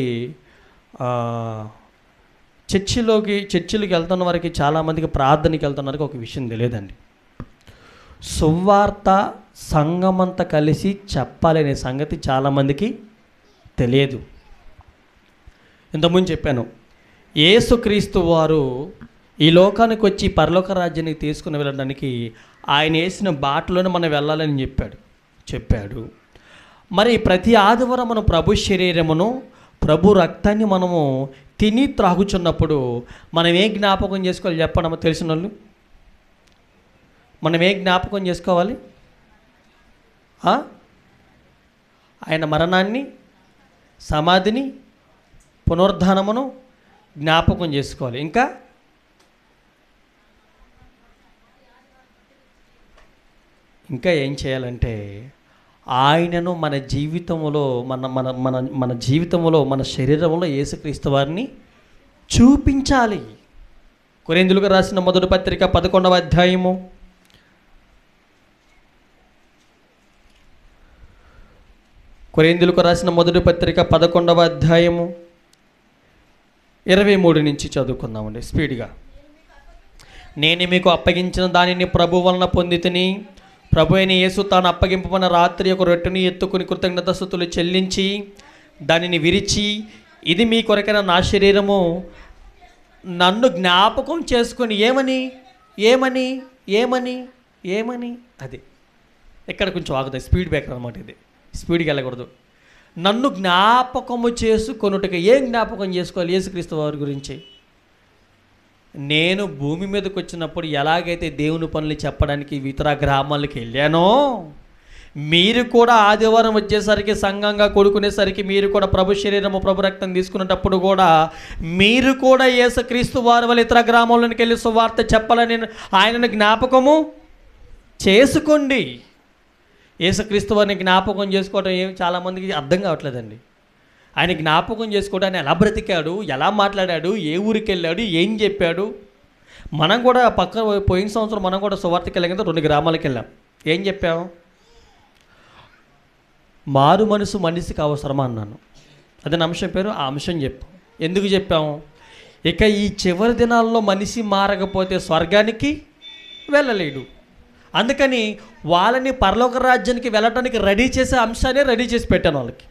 చర్చిలకు వెళ్తున్న వారికి, చాలామందికి ప్రార్థనకి వెళ్తున్న వారికి ఒక విషయం తెలియదండి. సువార్త సంఘమంతా కలిసి చెప్పాలనే సంగతి చాలామందికి తెలియదు. ఇంతకుముందు చెప్పాను, యేసుక్రీస్తు వారు ఈ లోకానికి వచ్చి పరలోక రాజ్యానికి తీసుకుని వెళ్ళడానికి ఆయన వేసిన బాటలోనే మనం వెళ్ళాలని చెప్పాడు. మరి ప్రతి ఆదివారం మనం ప్రభు శరీరమును, ప్రభు రక్తాన్ని మనము తిని త్రాగుచున్నప్పుడు మనం ఏ జ్ఞాపకం చేసుకోవాలి చెప్పండి? తెలిసిన వాళ్ళు మనం ఏ జ్ఞాపకం చేసుకోవాలి? ఆయన మరణాన్ని, సమాధిని, పునరుద్ధానమును జ్ఞాపకం చేసుకోవాలి. ఇంకా ఏం చేయాలంటే ఆయనను మన జీవితంలో మన జీవితంలో, మన శరీరంలో యేసుక్రీస్తు వారిని చూపించాలి. కొరింథీయులకు రాసిన మొదటి పత్రిక 11వ అధ్యాయము 23 నుంచి చదువుకుందామండి స్పీడ్గా. నేను మీకు అప్పగించిన దానిని ప్రభు వలన పొందితిని. ప్రభు అయిన యేసు తాను అప్పగింపబడిన రాత్రి ఒక రొట్టెని ఎత్తుకుని కృతజ్ఞతాస్తుతులు చెల్లించి దానిని విరిచి, ఇది మీ కొరకైన నా శరీరము, నన్ను జ్ఞాపకం చేసుకొని ఏమని అది ఇక్కడ కొంచెం ఆగుతాయి, స్పీడ్ బ్రేకర్ అనమాట. ఇది స్పీడ్కి వెళ్ళకూడదు. నన్ను జ్ఞాపకము చేసుకొనుటకు ఏం జ్ఞాపకం చేసుకోవాలి? యేసుక్రీస్తు వారి గురించి. నేను భూమి మీదకి వచ్చినప్పుడు ఎలాగైతే దేవుని పనులు చెప్పడానికి ఇతర గ్రామాలకు వెళ్ళానో, మీరు కూడా ఆదివారం వచ్చేసరికి సంఘంగా కొడుకునేసరికి మీరు కూడా ప్రభు శరీరము ప్రభు రక్తం తీసుకునేటప్పుడు కూడా మీరు కూడా యేసుక్రీస్తు వారి వల్ల ఇతర గ్రామంలోకి వెళ్ళి సువార్త చెప్పాలని ఆయనను జ్ఞాపకము చేసుకోండి. యేసుక్రీస్తు వారిని జ్ఞాపకం చేసుకోవడం చాలామందికి అర్థం కావట్లేదండి. ఆయన జ్ఞాపకం చేసుకోవడం, ఆయన ఎలా బ్రతికాడు, ఎలా మాట్లాడాడు, ఏ ఊరికి వెళ్ళాడు, ఏం చెప్పాడు. మనం కూడా పోయిన సంవత్సరం మనం కూడా సువార్తకి వెళ్ళాం కదా, 2 గ్రామాలకు వెళ్ళాం. ఏం చెప్పాము? మారు మనసు మనిషికి అవసరమా అన్నాను. అదే అంశం పేరు. ఆ అంశం చెప్పాం. ఎందుకు చెప్పాము? ఇక ఈ చివరి దినాల్లో మనిషి మారకపోతే స్వర్గానికి వెళ్ళలేడు. అందుకని వాళ్ళని పరలోక రాజ్యానికి వెళ్ళటానికి రెడీ చేసే అంశాన్ని రెడీ చేసి పెట్టాను వాళ్ళకి.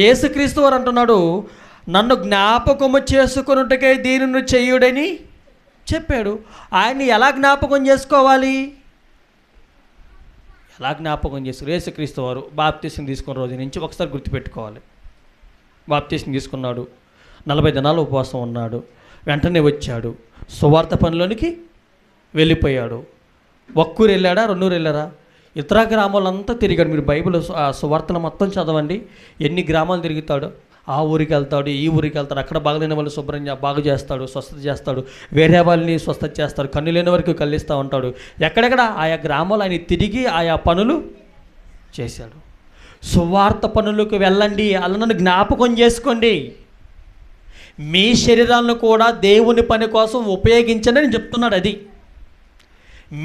యేసుక్రీస్తు వారు అంటున్నాడు, నన్ను జ్ఞాపకము చేసుకొనుటకై దీనిని చెయ్యుడని చెప్పాడు. ఆయన్ని ఎలా జ్ఞాపకం చేసుకోవాలి? ఎలా జ్ఞాపకం చేసుకోవాలి? యేసుక్రీస్తు వారు బాప్తీసం తీసుకున్న రోజు నుంచి ఒకసారి గుర్తుపెట్టుకోవాలి. బాప్తీసం తీసుకున్నాడు, 40 దినాలు ఉపవాసం ఉన్నాడు, వెంటనే వచ్చాడు, సువార్త పనిలోనికి వెళ్ళిపోయాడు. ఒక్కూరు వెళ్ళాడా, 2 ఊరు వెళ్ళారా? ఇతర గ్రామాలంతా తిరిగాడు. మీరు బైబిల్ సువార్తలు మొత్తం చదవండి, ఎన్ని గ్రామాలు తిరుగుతాడు. ఆ ఊరికి వెళ్తాడు, ఈ ఊరికి వెళ్తాడు, అక్కడ బాగలేని వాళ్ళు బాగు చేస్తాడు, స్వస్థత చేస్తాడు, వేరే వాళ్ళని స్వస్థత చేస్తాడు, కన్ను లేని వరకు కళ్ళిస్తూ ఉంటాడు. ఎక్కడెక్కడ ఆయా గ్రామాలు ఆయన తిరిగి ఆయా పనులు చేశాడు. సువార్త పనులకు వెళ్ళండి, అలా నన్ను జ్ఞాపకం చేసుకోండి. మీ శరీరాలను కూడా దేవుని పని కోసం ఉపయోగించండి అని చెప్తున్నాడు. అది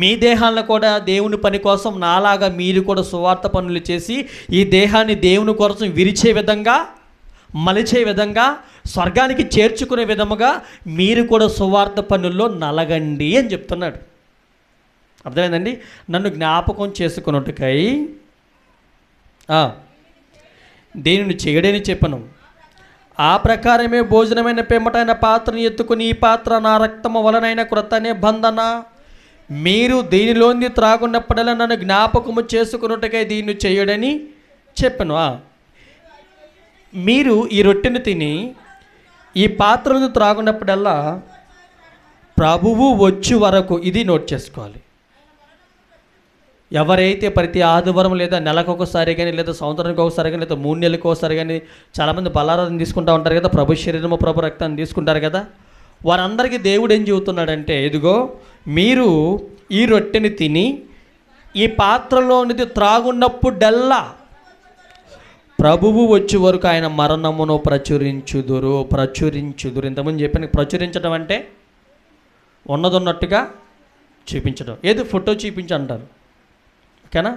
మీ దేహాలను కూడా దేవుని పని కోసం నాలాగా మీరు కూడా సువార్త పనులు చేసి ఈ దేహాన్ని దేవుని కోసం విరిచే విధంగా, మలిచే విధంగా, స్వర్గానికి చేర్చుకునే విధముగా మీరు కూడా సువార్త పనుల్లో నలగండి అని చెప్తున్నాడు. అర్థమైందండి? నన్ను జ్ఞాపకం చేసుకున్నట్టుకై దేనిని చేయడని చెప్పను. ఆ ప్రకారమే భోజనమైన పిమ్మటైన పాత్రను ఎత్తుకుని, ఈ పాత్ర నా రక్తము వలనైన క్రొత్త నిబంధన, మీరు దీనిలోంది త్రాగున్నప్పుడల్లా నన్ను జ్ఞాపకము చేసుకున్నట్టుగా దీన్ని చేయడని చెప్పను. మీరు ఈ రొట్టెను తిని ఈ పాత్రను త్రాగున్నప్పుడల్లా ప్రభువు వచ్చి వరకు, ఇది నోట్ చేసుకోవాలి. ఎవరైతే ప్రతి ఆదివారం లేదా నెలకొకసారి కానీ, లేదా సంవత్సరానికి ఒకసారి కానీ, లేదా 3 నెలలకు ఒకసారి కానీ చాలామంది బలారాధన తీసుకుంటూ ఉంటారు కదా, ప్రభు శరీరము ప్రభు రక్తాన్ని తీసుకుంటారు కదా, వారందరికీ దేవుడు ఏం చెబుతున్నాడంటే, ఇదిగో మీరు ఈ రొట్టెని తిని ఈ పాత్రలోనిది త్రాగున్నప్పుడల్లా ప్రభువు వచ్చే వరకు ఆయన మరణమును ప్రచురించుదురు. ఇంతకుముందు చెప్పాను, ప్రచురించడం అంటే ఉన్నదన్నట్టుగా చూపించడం. ఏది ఫోటో చూపించి అంటారు, ఓకేనా?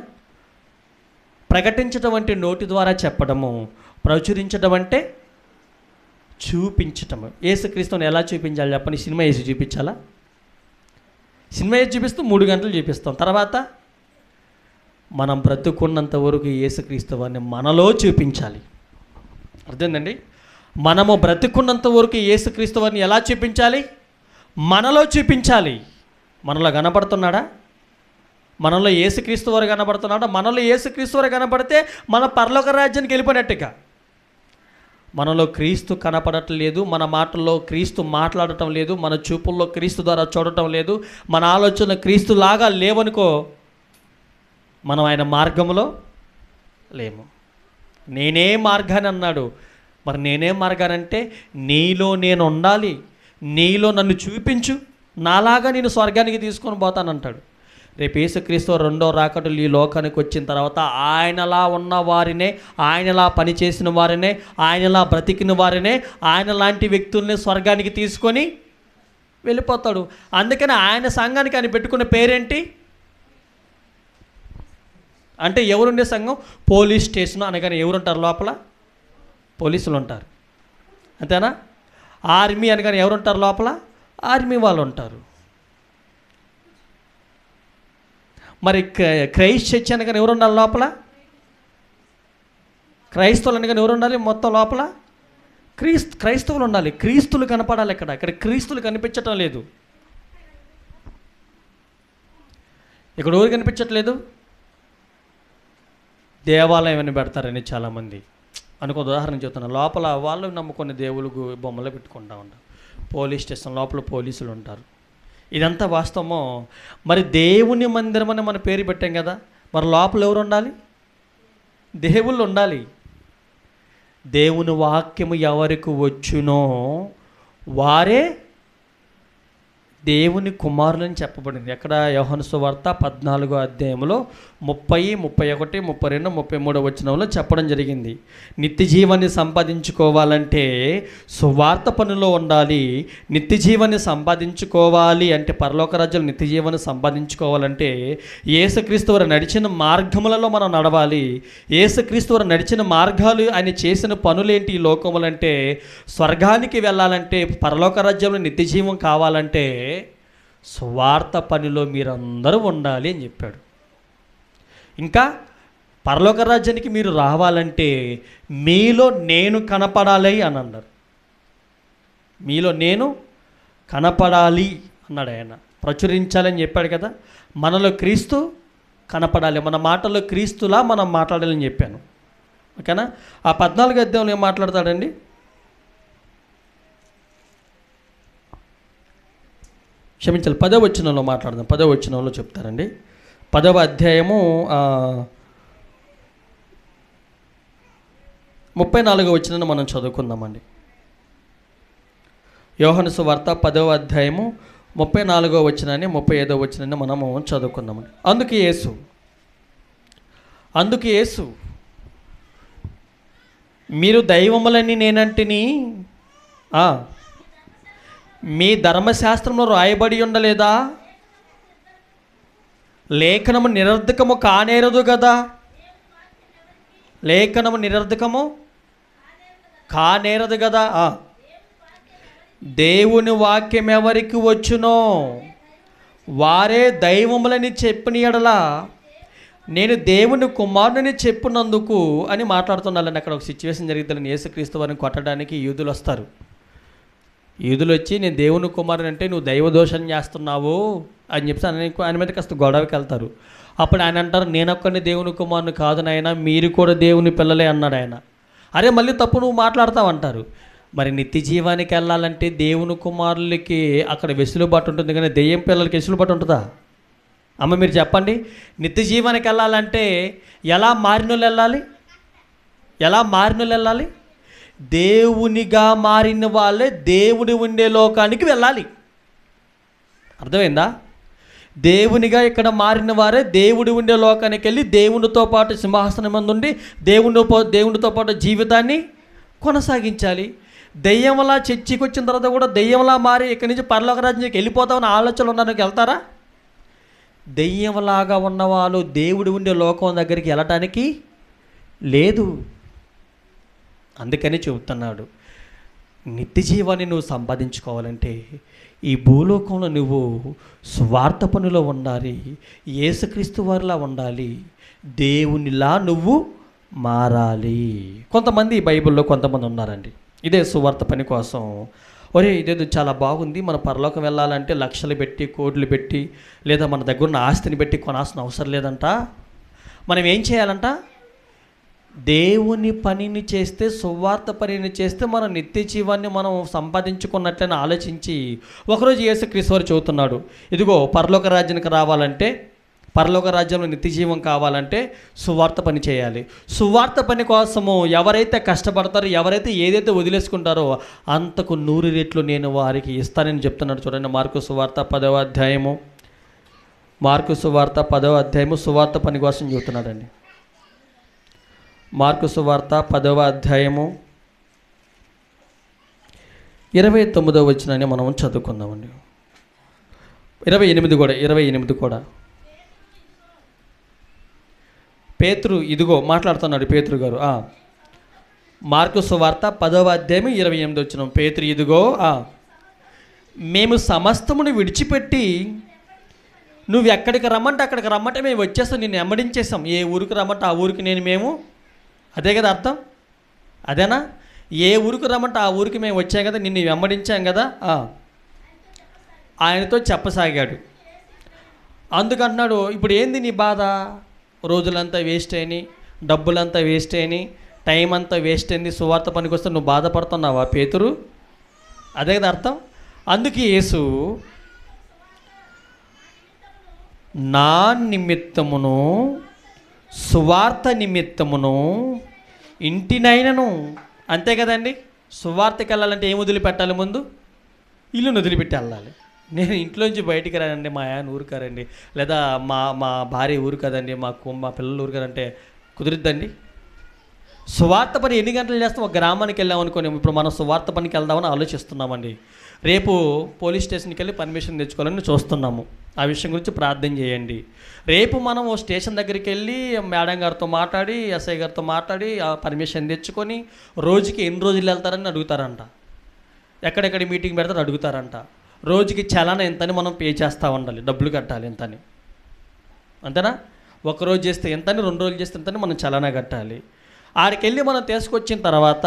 ప్రకటించడం అంటే నోటి ద్వారా చెప్పడము, ప్రచురించడం అంటే చూపించటము. యేసుక్రీస్తుని ఎలా చూపించాలి చెప్పని? సినిమా వేసి చూపించాలా? సినిమా వేసి చూపిస్తూ 3 గంటలు చూపిస్తాం. తర్వాత మనం బ్రతుకున్నంత వరకు యేసుక్రీస్తు వారిని మనలో చూపించాలి. అర్థమైందండి? మనము బ్రతుకున్నంత వరకు యేసుక్రీస్తు వారిని ఎలా చూపించాలి? మనలో చూపించాలి. మనలో కనపడుతున్నాడా? మనలో యేసుక్రీస్తు వారు కనపడుతున్నాడా? మనలో యేసుక్రీస్తు వారు కనపడితే మన పరలోక రాజ్యానికి వెళ్ళిపోయినట్టుగా. మనలో క్రీస్తు కనపడట్లేదు, మన మాటల్లో క్రీస్తు మాట్లాడటం లేదు, మన చూపుల్లో క్రీస్తు ద్వారా చూడటం లేదు, మన ఆలోచన క్రీస్తులాగా లేవనుకో, మనం ఆయన మార్గంలో లేము. నేనే మార్గాన్ని అన్నాడు. మరి నేనే మార్గానంటే నీలో నేను ఉండాలి, నీలో నన్ను చూపించు, నాలాగా నేను స్వర్గానికి తీసుకొని పోతానంటాడు. రేపు యేసుక్రీస్తు 2వ రాకడలు ఈ లోకానికి వచ్చిన తర్వాత ఆయనలా ఉన్న వారినే, ఆయనలా పనిచేసిన వారినే, ఆయనలా బ్రతికిన వారినే, ఆయన లాంటి వ్యక్తుల్ని స్వర్గానికి తీసుకొని వెళ్ళిపోతాడు. అందుకని ఆయన సంఘానికి ఆయన పెట్టుకున్న పేరేంటి అంటే, ఎవరుండే సంఘం? పోలీస్ స్టేషన్ అనగానే ఎవరుంటారు లోపల? పోలీసులు ఉంటారు, అంతేనా? ఆర్మీ అనగానే ఎవరుంటారు లోపల? ఆర్మీ వాళ్ళు ఉంటారు. మరి క్రైస్ట్ చర్చ్ అనగానే ఎవరు ఉండాలి లోపల? క్రైస్తవులు అనగానే ఎవరు ఉండాలి మొత్తం లోపల? క్రైస్తవులు ఉండాలి. క్రీస్తులు కనపడాలి. ఇక్కడ క్రీస్తులు కనిపించటం లేదు. ఇక్కడ ఎవరు కనిపించట్లేదు? దేవాలయం అని పెడతారని చాలామంది అనుకో. ఉదాహరణ చెప్తున్నా, లోపల వాళ్ళు నమ్ముకునే దేవుళ్ళు బొమ్మలు పెట్టుకుంటూ ఉంటారు. పోలీస్ స్టేషన్ లోపల పోలీసులు ఉంటారు. ఇదంతా వాస్తవమో? మరి దేవుని మందిరం అని మన పేరు పెట్టాం కదా, మరి లోపల ఎవరు ఉండాలి? దేవుళ్ళు ఉండాలి. దేవుని వాక్యము ఎవరికి వచ్చునో వారే దేవుని కుమారులని చెప్పబడింది. ఎక్కడ? యోహాను సువార్త 14వ అధ్యాయంలో 30, 31, 32, 33 వచనంలో చెప్పడం జరిగింది. నిత్య జీవాన్ని సంపాదించుకోవాలంటే సువార్త పనిలో ఉండాలి. నిత్య జీవాన్ని సంపాదించుకోవాలి అంటే, పరలోక రాజ్యంలో నిత్య జీవాన్ని సంపాదించుకోవాలంటే యేసుక్రీస్తు వారు నడిచిన మార్గములలో మనం నడవాలి. యేసుక్రీస్తు వారు నడిచిన మార్గాలు, ఆయన చేసిన పనులేంటి ఈ లోకములంటే, స్వర్గానికి వెళ్ళాలంటే, పరలోక రాజ్యంలో నిత్య జీవం కావాలంటే స్వార్థ పనిలో మీరందరూ ఉండాలి అని చెప్పాడు. ఇంకా పరలోక రాజ్యానికి మీరు రావాలంటే మీలో నేను కనపడాలి అని అన్నారు. మీలో నేను కనపడాలి అన్నాడు ఆయన. ప్రచురించాలని చెప్పాడు కదా. మనలో క్రీస్తు కనపడాలి, మన మాటల్లో క్రీస్తులా మనం మాట్లాడాలని చెప్పాను. ఓకేనా? ఆ 14వ అధ్యాయంలో ఏం మాట్లాడతాడండి? క్షమించాలి, 10వ వచనంలో మాట్లాడదాం. 10వ వచనంలో చెప్తారండి. 10వ అధ్యాయము 34వ వచనాన్ని మనం చదువుకుందామండి. యోహాను సువార్త 10వ అధ్యాయము 34వ వచనాన్ని 35వ వచనాన్ని మనము చదువుకుందామండి. అందుకు యేసు మీరు దైవములని నేనంటిని, మీ ధర్మశాస్త్రంలో రాయబడి ఉండలేదా? లేఖనము నిరర్ధకము కానేరదు కదా. లేఖనము నిరర్ధకము కానేరదు కదా. దేవుని వాక్యం ఎవరికి వచ్చునో వారే దైవములని చెప్పిన యెడల నేను దేవుని కుమారుని చెప్పినందుకు అని మాట్లాడుతున్నాను. అక్కడ ఒక సిచ్యువేషన్ జరిగితే యేసుక్రీస్తు వారిని కొట్టడానికి యూదులు వస్తారు. యూదులు వచ్చి నేను దేవుని కుమారుని అంటే నువ్వు దైవదోషం చేస్తున్నావు అని చెప్పి ఆయన మీద కాస్త గొడవకి వెళ్తారు. అప్పుడు ఆయన అంటారు, నేనొక్కడిని దేవుని కుమారుని కాదు నాయన, మీరు కూడా దేవుని పిల్లలే అన్నాడు ఆయన. అరే మళ్ళీ తప్పు నువ్వు మాట్లాడతావు అంటారు. మరి నిత్య జీవానికి వెళ్ళాలంటే దేవుని కుమారులకి అక్కడ వెసులుబాటు ఉంటుంది, కానీ దెయ్యం పిల్లలకి వెసులుబాటు ఉంటుందా? అమ్మ మీరు చెప్పండి. నిత్య జీవానికి వెళ్ళాలంటే ఎలా మారినోళ్ళు వెళ్ళాలి? ఎలా మారినోళ్ళు వెళ్ళాలి? దేవునిగా మారిన వాళ్ళే దేవుని ఉండే లోకానికి వెళ్ళాలి. అర్థమైందా? దేవునిగా ఇక్కడ మారిన వారే దేవుడి ఉండే లోకానికి వెళ్ళి దేవునితో పాటు సింహాసనం మందు ఉండి దేవునితో పాటు జీవితాన్ని కొనసాగించాలి. దెయ్యంలా చర్చికి వచ్చిన తర్వాత కూడా దెయ్యంలా మారి ఇక్కడి నుంచి పరలోక రాజ్యానికి వెళ్ళిపోతామని ఆలోచనలు ఉన్నానికి వెళ్తారా? దెయ్యంలాగా ఉన్నవాళ్ళు దేవుడి ఉండే లోకం దగ్గరికి వెళ్ళటానికి లేదు. అందుకని చెబుతున్నాడు, నిత్య జీవాన్ని నువ్వు సంపాదించుకోవాలంటే ఈ భూలోకంలో నువ్వు స్వార్థ పనిలో ఉండాలి, యేసుక్రీస్తు వారిలా ఉండాలి, దేవునిలా నువ్వు మారాలి. కొంతమంది బైబిల్లో కొంతమంది ఉన్నారండి, ఇదే సువార్త పని కోసం, ఒరే ఇదేదో చాలా బాగుంది, మన పరలోకం వెళ్ళాలంటే లక్షలు పెట్టి కోట్లు పెట్టి లేదా మన దగ్గర ఉన్న ఆస్తిని పెట్టి కొనాల్సిన అవసరం లేదంట. మనం ఏం చేయాలంట? దేవుని పనిని చేస్తే, సువార్త పనిని చేస్తే మనం నిత్య జీవాన్ని మనం సంపాదించుకున్నట్లని ఆలోచించి ఒకరోజు యేసుక్రీస్తు వారు చెబుతున్నాడు, ఇదిగో పరలోక రాజ్యానికి రావాలంటే, పరలోక రాజ్యంలో నిత్య జీవం కావాలంటే సువార్త పని చేయాలి. సువార్త పని కోసము ఎవరైతే కష్టపడతారో, ఎవరైతే ఏదైతే వదిలేసుకుంటారో అంతకు 100 రెట్లు నేను వారికి ఇస్తానని చెప్తున్నాడు. చూడండి, మార్కు సువార్త 10వ అధ్యాయము, మార్కు సువార్త 10వ అధ్యాయము సువార్త పని కోసం చెబుతున్నాడండి. మార్కు సువార్త 10వ అధ్యాయము 29వ వచనాన్ని మనం చదువుకుందామండి. 28 కూడా పేతురు ఇదిగో మాట్లాడుతున్నాడు. పేతురు గారు మార్కు సువార్త 10వ అధ్యాయం 28 వచనం. పేతురు ఇదిగో మేము సమస్తమును విడిచిపెట్టి నువ్వు ఎక్కడికి రమ్మంటే అక్కడికి రమ్మంటే మేము వచ్చేస్తాం, నిన్ను వెంబడించేస్తాం. ఏ ఊరికి రమ్మంటే ఆ ఊరికి మేము, అదే కదా అర్థం, అదేనా? ఏ ఊరికి రమ్మంటే ఆ ఊరికి మేము వచ్చాం కదా, నిన్ను వెంబడించాం కదా ఆయనతో చెప్పసాగాడు. అందుకంటున్నాడు, ఇప్పుడు ఏంది నీ బాధ? రోజులంతా వేస్ట్ అయినాయి, డబ్బులంతా వేస్ట్ అయినాయి, టైం అంతా వేస్ట్ అయింది, సువార్త పనికి వస్తే నువ్వు బాధపడుతున్నావా పేతురు? అదే కదా అర్థం. అందుకే యేసు నా నిమిత్తమును సువార్త నిమిత్తమును ఇంటినైనను. అంతే కదండి, సువార్తకి వెళ్ళాలంటే ఏం వదిలిపెట్టాలి? ముందు ఇల్లును వదిలిపెట్టి వెళ్ళాలి. నేను ఇంట్లోంచి బయటికి రానండి, మా ఆయన ఊరు కారండి, లేదా మా భార్య ఊరు కదండి, మా పిల్లలు ఊరు కదంటే కుదురుద్దండి. సువార్త పని ఎన్ని గంటలు చేస్తాం? ఒక గ్రామానికి వెళ్ళాం అనుకోని, ఇప్పుడు మనం సువార్త పనికి వెళ్దామని ఆలోచిస్తున్నామండి. రేపు పోలీస్ స్టేషన్కి వెళ్ళి పర్మిషన్ తెచ్చుకోవాలని చూస్తున్నాము. ఆ విషయం గురించి ప్రార్థన చేయండి. రేపు మనం ఓ స్టేషన్ దగ్గరికి వెళ్ళి మేడం గారితో మాట్లాడి, ఎస్ఐ గారితో మాట్లాడి ఆ పర్మిషన్ తెచ్చుకొని రోజుకి ఎన్ని రోజులు వెళ్తారని అడుగుతారంట. ఎక్కడెక్కడ మీటింగ్ పెడతారని అడుగుతారంట. రోజుకి చలానా ఎంతని మనం పే చేస్తూ ఉండాలి, డబ్బులు కట్టాలి ఎంతని. అంతేనా? ఒకరోజు చేస్తే ఎంతని, 2 రోజులు చేస్తే ఎంతని మనం చలానా కట్టాలి. ఆడికెళ్ళి మనం తీసుకొచ్చిన తర్వాత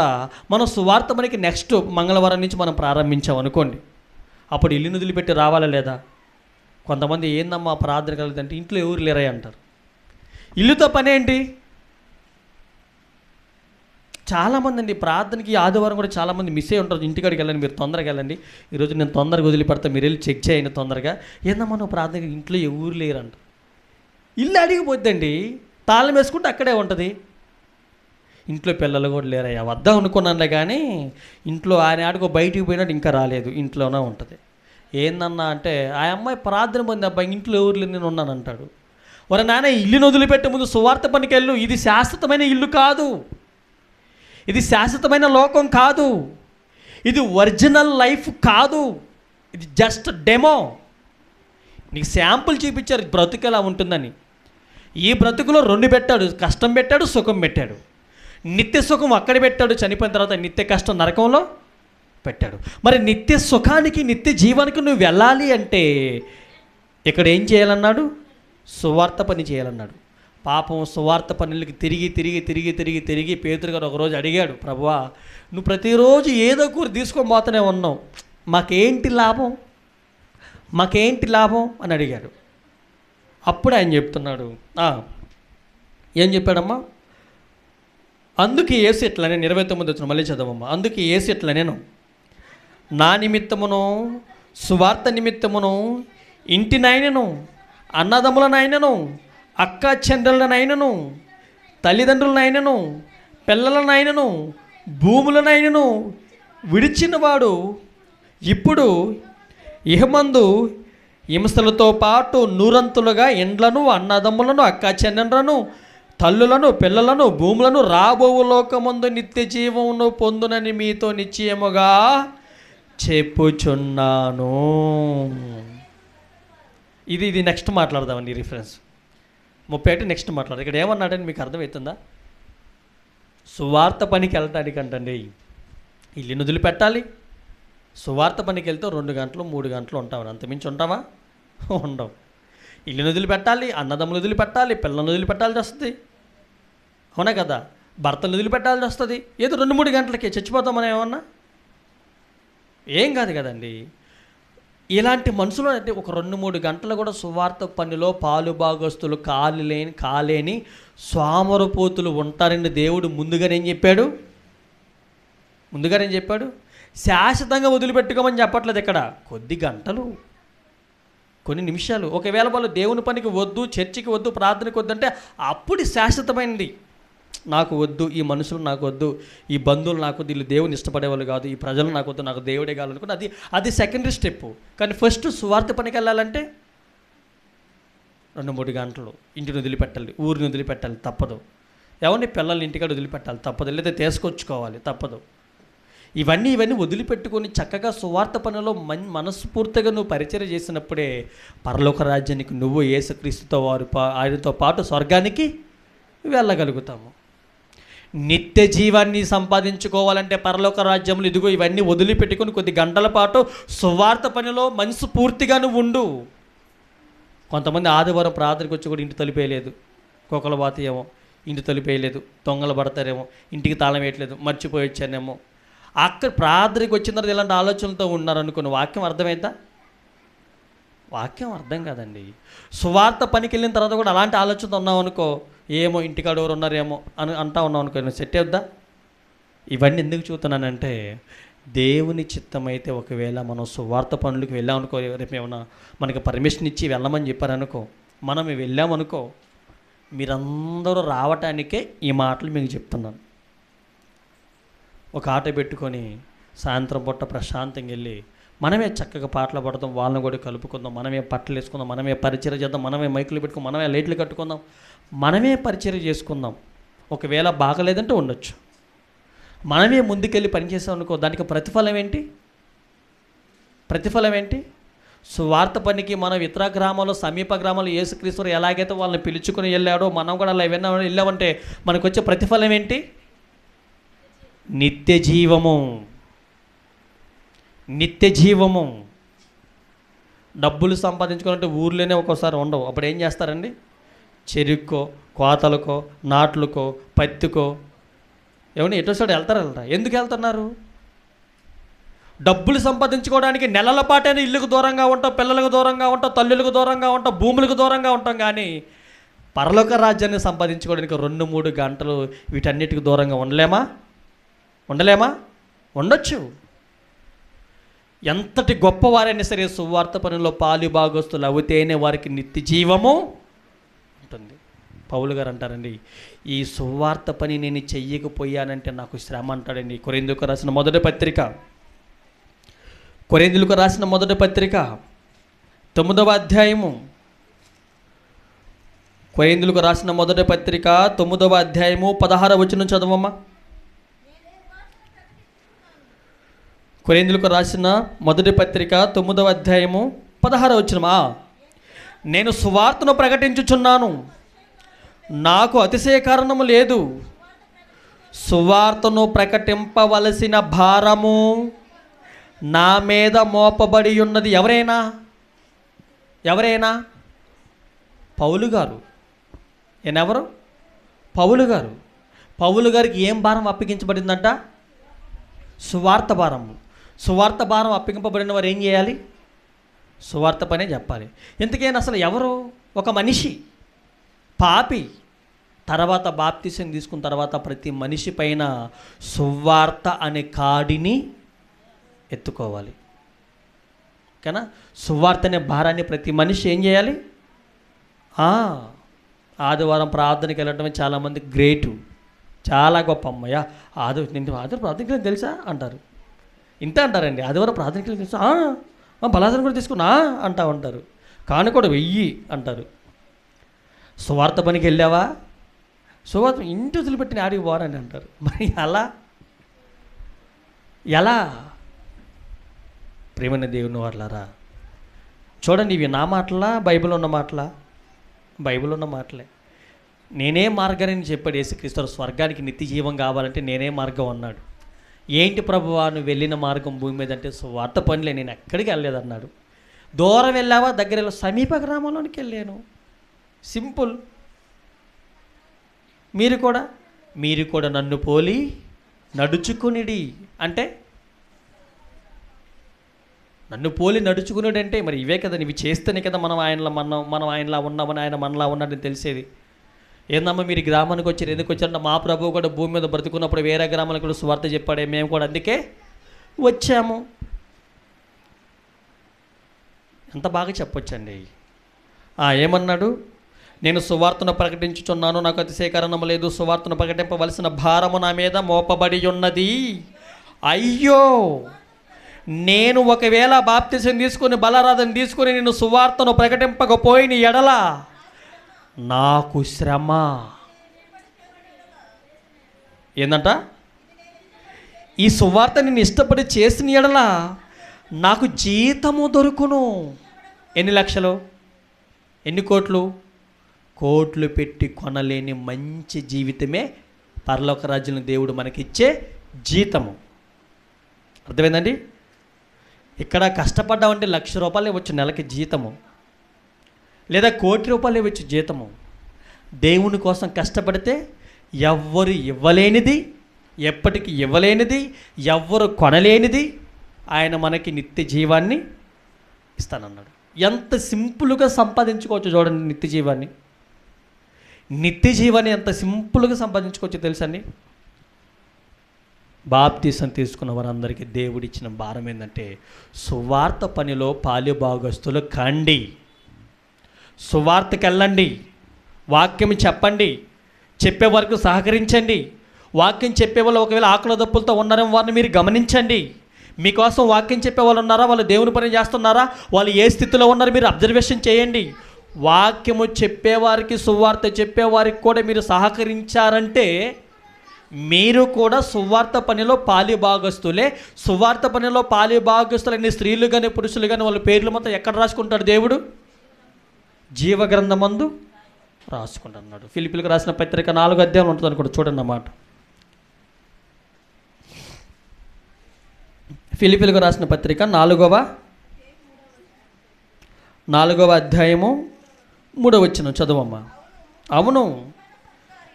మనం సువార్త మనకి నెక్స్ట్ మంగళవారం నుంచి మనం ప్రారంభించాం అనుకోండి, అప్పుడు ఇల్లును వదిలిపెట్టి రావాలా లేదా? కొంతమంది ఏందమ్మా ప్రార్థన కలదంటే ఇంట్లో ఎవరు లేరా అంటారు. ఇల్లుతో పని ఏంటి? చాలామంది అండి ప్రార్థనకి ఆదివారం కూడా చాలామంది మిస్ అయ్యి ఉంటారు. ఇంటికాడికి వెళ్ళండి, మీరు తొందరగా వెళ్ళండి, ఈరోజు నేను తొందరగా వదిలిపెడతా, మీరు వెళ్ళి చెక్ చేయండి తొందరగా. ఏందమ్మా నువ్వు ప్రార్థనకి ఇంట్లో ఎవరు లేరంట. ఇల్లు అడిగిపోద్దండి, తాళం వేసుకుంటే అక్కడే ఉంటుంది. ఇంట్లో పిల్లలు కూడా లేరయ్యా, వద్దాం అనుకున్నానులే కానీ ఇంట్లో ఆయన ఆడుకో బయటికి పోయినట్టు ఇంకా రాలేదు, ఇంట్లోనే ఉంటుంది. ఏందన్నా అంటే ఆ అమ్మాయి ప్రార్థన పొంది అబ్బాయి ఇంట్లో ఎవరు లేరు నేను ఉన్నాను అంటాడు. మరి నాన్న ఇల్లును వదిలిపెట్టే ముందు సువార్త పనికి వెళ్ళు. ఇది శాశ్వతమైన ఇల్లు కాదు, ఇది శాశ్వతమైన లోకం కాదు, ఇది ఒరిజినల్ లైఫ్ కాదు, ఇది జస్ట్ డెమో. నీకు శాంపుల్ చూపించారు బ్రతుకు ఎలా ఉంటుందని. ఈ బ్రతుకులో 2 పెట్టాడు, కష్టం పెట్టాడు, సుఖం పెట్టాడు. నిత్య సుఖం అక్కడ పెట్టాడు, చనిపోయిన తర్వాత నిత్య కష్టం నరకంలో పెట్టాడు. మరి నిత్య సుఖానికి నిత్య జీవానికి నువ్వు వెళ్ళాలి అంటే ఇక్కడ ఏం చేయాలన్నాడు? సువార్త పని చేయాలన్నాడు. పాపం సువార్త పనులకి తిరిగి పేతురు గారు ఒకరోజు అడిగాడు, ప్రభువా నువ్వు ప్రతిరోజు ఏదో కూర తీసుకొని పోతూనే ఉన్నావు, మాకేంటి లాభం అని అడిగాడు. అప్పుడు ఆయన చెప్తున్నాడు, ఏం చెప్పాడమ్మా? అందుకే యేసు ఇట్లనే 29 వచ్చిన మళ్ళీ చదవమ్మా. అందుకే యేసు ఇట్లనేను నా నిమిత్తమును సువార్త నిమిత్తమును ఇంటినైనను అన్నదమ్ములనైనను అక్క చెల్లెళ్ళనైనను తల్లిదండ్రులనైనను పిల్లలనైనను భూములనైనను విడిచినవాడు ఇప్పుడు ఇహమందు హింసలతో పాటు నూరంతులుగా ఇండ్లను అన్నదమ్ములను అక్క చెల్లెళ్ళను తల్లులను పిల్లలను భూములను రాబోవు లోకమందు నిత్య జీవమును పొందునని మీతో నిశ్చయముగా చెప్పుచున్నాను. ఇది నెక్స్ట్ మాట్లాడదామండి, రిఫరెన్స్ 31 నెక్స్ట్ మాట్లాడదాం. ఇక్కడ ఏమన్నాడని మీకు అర్థమవుతుందా? సువార్త పనికి వెళ్ళటానికంటండి ఇల్లును వదిలిపెట్టాలి. సువార్త పనికి వెళ్తే 2 గంటలు 3 గంటలు ఉంటామని, అంతమించి ఉంటామా? ఉండవు. ఇల్లును వదిలిపెట్టాలి, అన్నదమ్ములు వదిలిపెట్టాలి, పిల్లలను వదిలిపెట్టాల్సి వస్తుంది, అవునా కదా? భర్తలు వదిలిపెట్టాల్సి వస్తుంది. ఏదో 2-3 గంటలకే చచ్చిపోతాం మనం ఏమన్నా? ఏం కాదు కదండి. ఇలాంటి మనుషులు అంటే ఒక 2-3 గంటలు కూడా సువార్త పనిలో పాలు భాగస్తులు కాలేని సోమరపోతులు ఉంటారని దేవుడు ముందుగానే చెప్పాడు. శాశ్వతంగా వదిలిపెట్టుకోమని చెప్పట్లేదు ఇక్కడ. కొద్ది గంటలు, కొన్ని నిమిషాలు. ఒకవేళ వాళ్ళు దేవుని పనికి వద్దు, చర్చికి వద్దు, ప్రార్థనకి వద్దు అంటే అప్పుడు శాశ్వతమైనది. నాకు వద్దు, ఈ మనుషులు నాకు వద్దు, ఈ బంధువులు నాకు వద్దు, వీళ్ళు దేవుని ఇష్టపడేవాళ్ళు కాదు, ఈ ప్రజలు నాకు వద్దు, నాకు దేవుడే కావాలనుకుని అది సెకండరీ స్టెప్. కానీ ఫస్ట్ సువార్త పనికి వెళ్ళాలంటే 2-3 గంటలు ఇంటిని వదిలిపెట్టాలి, ఊరిని వదిలిపెట్టాలి, తప్పదు. ఎవరిని పిల్లల్ని ఇంటికాడ వదిలిపెట్టాలి, తప్పదు. లేదా తీసుకొచ్చుకోవాలి, తప్పదు. ఇవన్నీ వదిలిపెట్టుకొని చక్కగా సువార్త పనిలో మనస్ఫూర్తిగా నువ్వు పరిచర్య చేసినప్పుడే పరలోక రాజ్యానికి నువ్వు యేసుక్రీస్తుతో ఆయనతో పాటు స్వర్గానికి వెళ్ళగలుగుతాము. నిత్య జీవాన్ని సంపాదించుకోవాలంటే పరలోక రాజ్యంలో ఇదిగో ఇవన్నీ వదిలిపెట్టుకొని కొద్ది గంటల పాటు సువార్త పనిలో మనస్ఫూర్తిగా నువ్వు ఉండు. కొంతమంది ఆదివారం ప్రార్థనకు వచ్చి కూడా ఇంటి తలుపేయలేదు, కుక్కల బాత ఏమో ఇంటి తలుపేయలేదు, దొంగలు పడతారేమో, ఇంటికి తాళం వేయట్లేదు, మర్చిపోయి వచ్చానేమో. అక్కడ ప్రార్థనకి వచ్చిన తర్వాత ఇలాంటి ఆలోచనలతో ఉన్నారనుకున్న వాక్యం అర్థమైందా? వాక్యం అర్థం కాదండి. సువార్త పనికి వెళ్ళిన తర్వాత కూడా అలాంటి ఆలోచనతో ఉన్నావు అనుకో, ఏమో ఇంటికాడ ఎవరు ఉన్నారేమో అని అంటా ఉన్నావు అనుకో, నువ్వు సెట్ అవుద్దా? ఇవన్నీ ఎందుకు చూస్తున్నానంటే దేవుని చిత్తమైతే ఒకవేళ మనం సువార్త పనులకు వెళ్ళామనుకో, రేపు ఏమన్నా మనకి పర్మిషన్ ఇచ్చి వెళ్ళమని చెప్పారనుకో, మనం వెళ్ళామనుకో, మీరందరూ రావటానికే ఈ మాటలు మీకు చెప్తున్నాను. ఒక ఆట పెట్టుకొని సాయంత్రం పూట ప్రశాంతంగా వెళ్ళి మనమే చక్కగా పాటలు పడదాం, వాళ్ళని కూడా కలుపుకుందాం, మనమే పట్టలు వేసుకుందాం, మనమే పరిచయం చేద్దాం, మనమే మైకులు పెట్టుకుందాం, మనమే లైట్లు కట్టుకుందాం, మనమే పరిచయం చేసుకుందాం. ఒకవేళ బాగలేదంటే ఉండొచ్చు. మనమే ముందుకెళ్ళి పనిచేసాం అనుకో, దానికి ప్రతిఫలం ఏంటి? ప్రతిఫలం ఏంటి? సువార్త పనికి మనం ఇతర గ్రామాల్లో, సమీప గ్రామాల్లో యేసుక్రీస్తు ఎలాగైతే వాళ్ళని పిలుచుకుని వెళ్ళాడో మనం కూడా అలా వెళ్ళామంటే మనకు వచ్చే ప్రతిఫలం ఏంటి? నిత్య జీవము. నిత్య జీవము. డబ్బులు సంపాదించుకోవాలంటే ఊర్లోనే ఒక్కోసారి ఉండవు. అప్పుడు ఏం చేస్తారండి? చెరుక్కో, కోతలకో, నాట్లకో, పత్తికో ఏమన్నా ఎటోసారి వెళ్తారా? ఎందుకు వెళ్తున్నారు? డబ్బులు సంపాదించుకోవడానికి నెలల పాటైనా ఇల్లుకు దూరంగా ఉంటాం, పిల్లలకు దూరంగా ఉంటాం, తల్లులకు దూరంగా ఉంటాం, భూములకు దూరంగా ఉంటాం. కానీ పరలోక రాజ్యాన్ని సంపాదించుకోవడానికి 2-3 గంటలు వీటన్నిటికి దూరంగా ఉండలేమా? ఉండొచ్చు. ఎంతటి గొప్పవారైనా సరే సువార్త పనిలో పాలు భాగస్తులు అవుతేనే వారికి నిత్య జీవము ఉంటుంది. పౌలు గారు అంటారండి, ఈ సువార్త పని నేను చెయ్యకపోయానంటే నాకు శ్రమ అంటాడండి. కొరింథీయులకు రాసిన మొదటి పత్రిక 9వ అధ్యాయము. కొరింథీయులకు రాసిన మొదటి పత్రిక 9వ అధ్యాయము 16వ వచనం చదవమ్మా. కొరింథీయులకు రాసిన మొదటి పత్రిక 9వ అధ్యాయము 16వ వచనమా. నేను సువార్తను ప్రకటించుచున్నాను, నాకు అతిశయ కారణము లేదు. సువార్తను ప్రకటింపవలసిన భారము నా మీద మోపబడి ఉన్నది. ఎవరైనా పౌలు గారు. ఎవరు? పౌలు గారు. పౌలు గారికి ఏం భారం అప్పగించబడిందంట? సువార్త భారము. సువార్త భారం అప్పగింపబడిన వారు ఏం చేయాలి? సువార్త పనే చెప్పాలి. ఎందుకైనా అసలు ఎవరు? ఒక మనిషి, పాపి. తర్వాత బాప్తిసం తీసుకున్న తర్వాత ప్రతి మనిషి పైన సువార్త అనే కాడిని ఎత్తుకోవాలి. కానీ సువార్త అనే భారాన్ని ప్రతి మనిషి ఏం చేయాలి? ఆదివారం ప్రార్థనకి వెళ్ళటమే చాలామంది గ్రేటు, చాలా గొప్ప. అమ్మయ్య ఆదివారం ప్రార్థనకి తెలుసా అంటారు. ఇంత అంటారండి, ఆదివారం ప్రార్థనకి తెలుసా, బలాదరం కూడా తీసుకున్నా అంటూ ఉంటారు. కాను కూడా 1000 అంటారు. సువార్త పనికి వెళ్ళావా? సువార్త ఇంటి వదిలిపెట్టిన ఆడికి పోరని అంటారు. మరి ఎలా? ప్రేమైన దేవుని వాళ్ళారా, చూడండి, ఇవి నా మాటలా, బైబిల్ ఉన్న మాటలా? బైబిల్ ఉన్న మాటలే. నేనే మార్గాన్ని చెప్పాడు యేసుక్రీస్తు. స్వర్గానికి నిత్య జీవం కావాలంటే నేనే మార్గం అన్నాడు. ఏంటి ప్రభువా నువ్వు వెళ్ళిన మార్గం భూమి మీద అంటే సువార్త పనిలే, నేను ఎక్కడికి వెళ్ళలేదన్నాడు. దూరం వెళ్ళావా? దగ్గర సమీప గ్రామంలోనికి వెళ్ళాను. సింపుల్. మీరు కూడా నన్ను పోలి నడుచుకునిడి అంటే, నన్ను పోలి నడుచుకున్నాడు అంటే మరి ఇవే కదా, ఇవి చేస్తేనే కదా మనం ఆయనలా ఉన్నామని, ఆయన మనలా ఉన్నాడని తెలిసేది. ఏందమ్మా మీరు గ్రామానికి వచ్చారు, ఎందుకు వచ్చారంటే మా ప్రభువు కూడా భూమి మీద బ్రతుకున్నప్పుడు వేరే గ్రామాలకు కూడా సువార్త చెప్పాడే, మేము కూడా అందుకే వచ్చాము. ఎంత బాగా చెప్పొచ్చండి. ఏమన్నాడు? నేను సువార్తను ప్రకటించుచున్నాను, నాకు అతిశయ కారణము లేదు. సువార్తను ప్రకటింపవలసిన భారము నా మీద మోపబడి ఉన్నది. అయ్యో, నేను ఒకవేళ బాప్తిసం తీసుకొని బలారాధన తీసుకొని నేను సువార్తను ప్రకటింపకపోయిన ఎడల నాకు శ్రమ. ఏందంట? ఈ సువార్త నేను ఇష్టపడి చేసిన ఎడల నాకు జీతము దొరుకును. ఎన్ని లక్షలు? ఎన్ని కోట్లు? కోట్లు పెట్టి కొనలేని మంచి జీవితమే పరలోక రాజ్యంలో దేవుడు మనకిచ్చే జీతము. అర్థమైందండి? ఇక్కడ కష్టపడ్డామంటే ₹1,00,000 ఇవ్వచ్చు నెలకి జీతము, లేదా ₹1,00,00,000 ఇవ్వచ్చు జీతము. దేవుని కోసం కష్టపడితే ఎవ్వరు ఇవ్వలేనిది, ఎప్పటికీ ఇవ్వలేనిది, ఎవ్వరు కొనలేనిది ఆయన మనకి నిత్య జీవాన్ని ఇస్తానన్నాడు. ఎంత సింపుల్గా సంపాదించుకోవచ్చు చూడండి నిత్య జీవాన్ని ఎంత సింపుల్గా సంపాదించుకోవచ్చు తెలుసండి. బాప్తిసం తీసుకున్న వారందరికీ దేవుడిచ్చిన భారం ఏంటంటే సువార్త పనిలో పాలుభాగస్తులు కండి. సువార్తకి వెళ్ళండి, వాక్యం చెప్పండి, చెప్పే వరకు సహకరించండి. వాక్యం చెప్పే వాళ్ళు ఒకవేళ ఆకలి దప్పులతో ఉన్నారేమో వారిని మీరు గమనించండి. మీకోసం వాక్యం చెప్పే వాళ్ళు ఉన్నారా, వాళ్ళు దేవుని పని చేస్తున్నారా, వాళ్ళు ఏ స్థితిలో ఉన్నారో మీరు అబ్జర్వేషన్ చేయండి. వాక్యము చెప్పేవారికి, సువార్త చెప్పేవారికి కూడా మీరు సహకరించారంటే మీరు కూడా సువార్త పనిలో పాలిభాగస్తులే. సువార్త పనిలో పాలిభాగస్తులైన స్త్రీలు కానీ పురుషులు కానీ వాళ్ళ పేర్లు మొత్తం ఎక్కడ రాసుకుంటాడు దేవుడు? జీవగ్రంథమందు రాసుకుంటున్నాడు. ఫిలిప్పీలకు రాసిన పత్రిక 4వ అధ్యాయం ఉంటుంది అనుకోండి, చూడండి అన్నమాట. ఫిలిప్పీలకు రాసిన పత్రిక 4వ అధ్యాయము 3వ వచనం చదువమ్మా. అవును,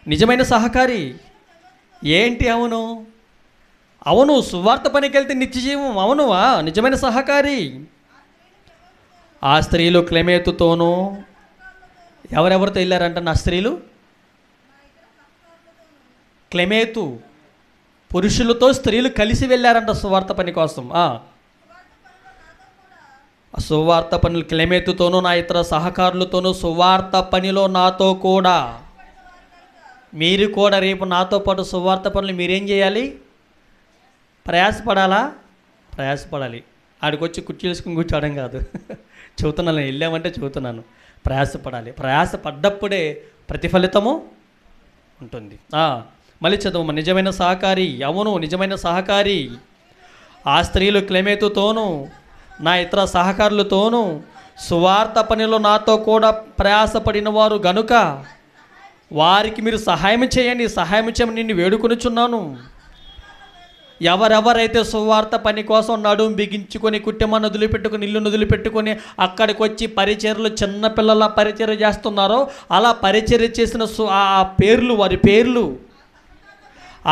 నిజమైన సహకారి. ఏంటి అవును? అవును, సువార్త పనికి వెళ్తే నిత్యజీవం. అవునువా, నిజమైన సహకారి. ఆ స్త్రీలు క్లెమేతుతోనూ, ఎవరెవరితో వెళ్ళారంట నా స్త్రీలు? క్లెమేతు పురుషులతో స్త్రీలు కలిసి వెళ్ళారంట సువార్త పని కోసం. సువార్త పనులు క్లెమేతుతోనూ నా ఇతర సహకారులతోనూ సువార్త పనిలో నాతో కూడా. మీరు కూడా రేపు నాతో పాటు సువార్త పనులు మీరేం చేయాలి? ప్రయాసపడాలా? ప్రయాసపడాలి. ఆడికి వచ్చి కుర్చీలుసుకుని కూర్చోవడం కాదు. చెబుతున్నాను, వెళ్ళామంటే చెబుతున్నాను. ప్రయాసపడాలి. ప్రయాసపడ్డప్పుడే ప్రతిఫలితము ఉంటుంది. మళ్ళీ చదువు. నిజమైన సహకారి. అవును, నిజమైన సహకారి. ఆ స్త్రీలు క్లెమేతుతోనూ నా ఇతర సహకారులతోనూ సువార్త పనిలో నాతో కూడా ప్రయాసపడిన వారు గనుక వారికి మీరు సహాయం చేయండి, సహాయం చేయమని నిన్ను వేడుకొనుచున్నాను. ఎవరెవరైతే సువార్త పని కోసం నడుము బిగించుకొని, కుటుంబాన్ని వదిలిపెట్టుకొని, ఇల్లును వదిలిపెట్టుకొని అక్కడికి వచ్చి పరిచర్యలు, చిన్నపిల్లల పరిచర్య చేస్తున్నారో అలా పరిచర్య చేసిన ఆ పేర్లు, వారి పేర్లు,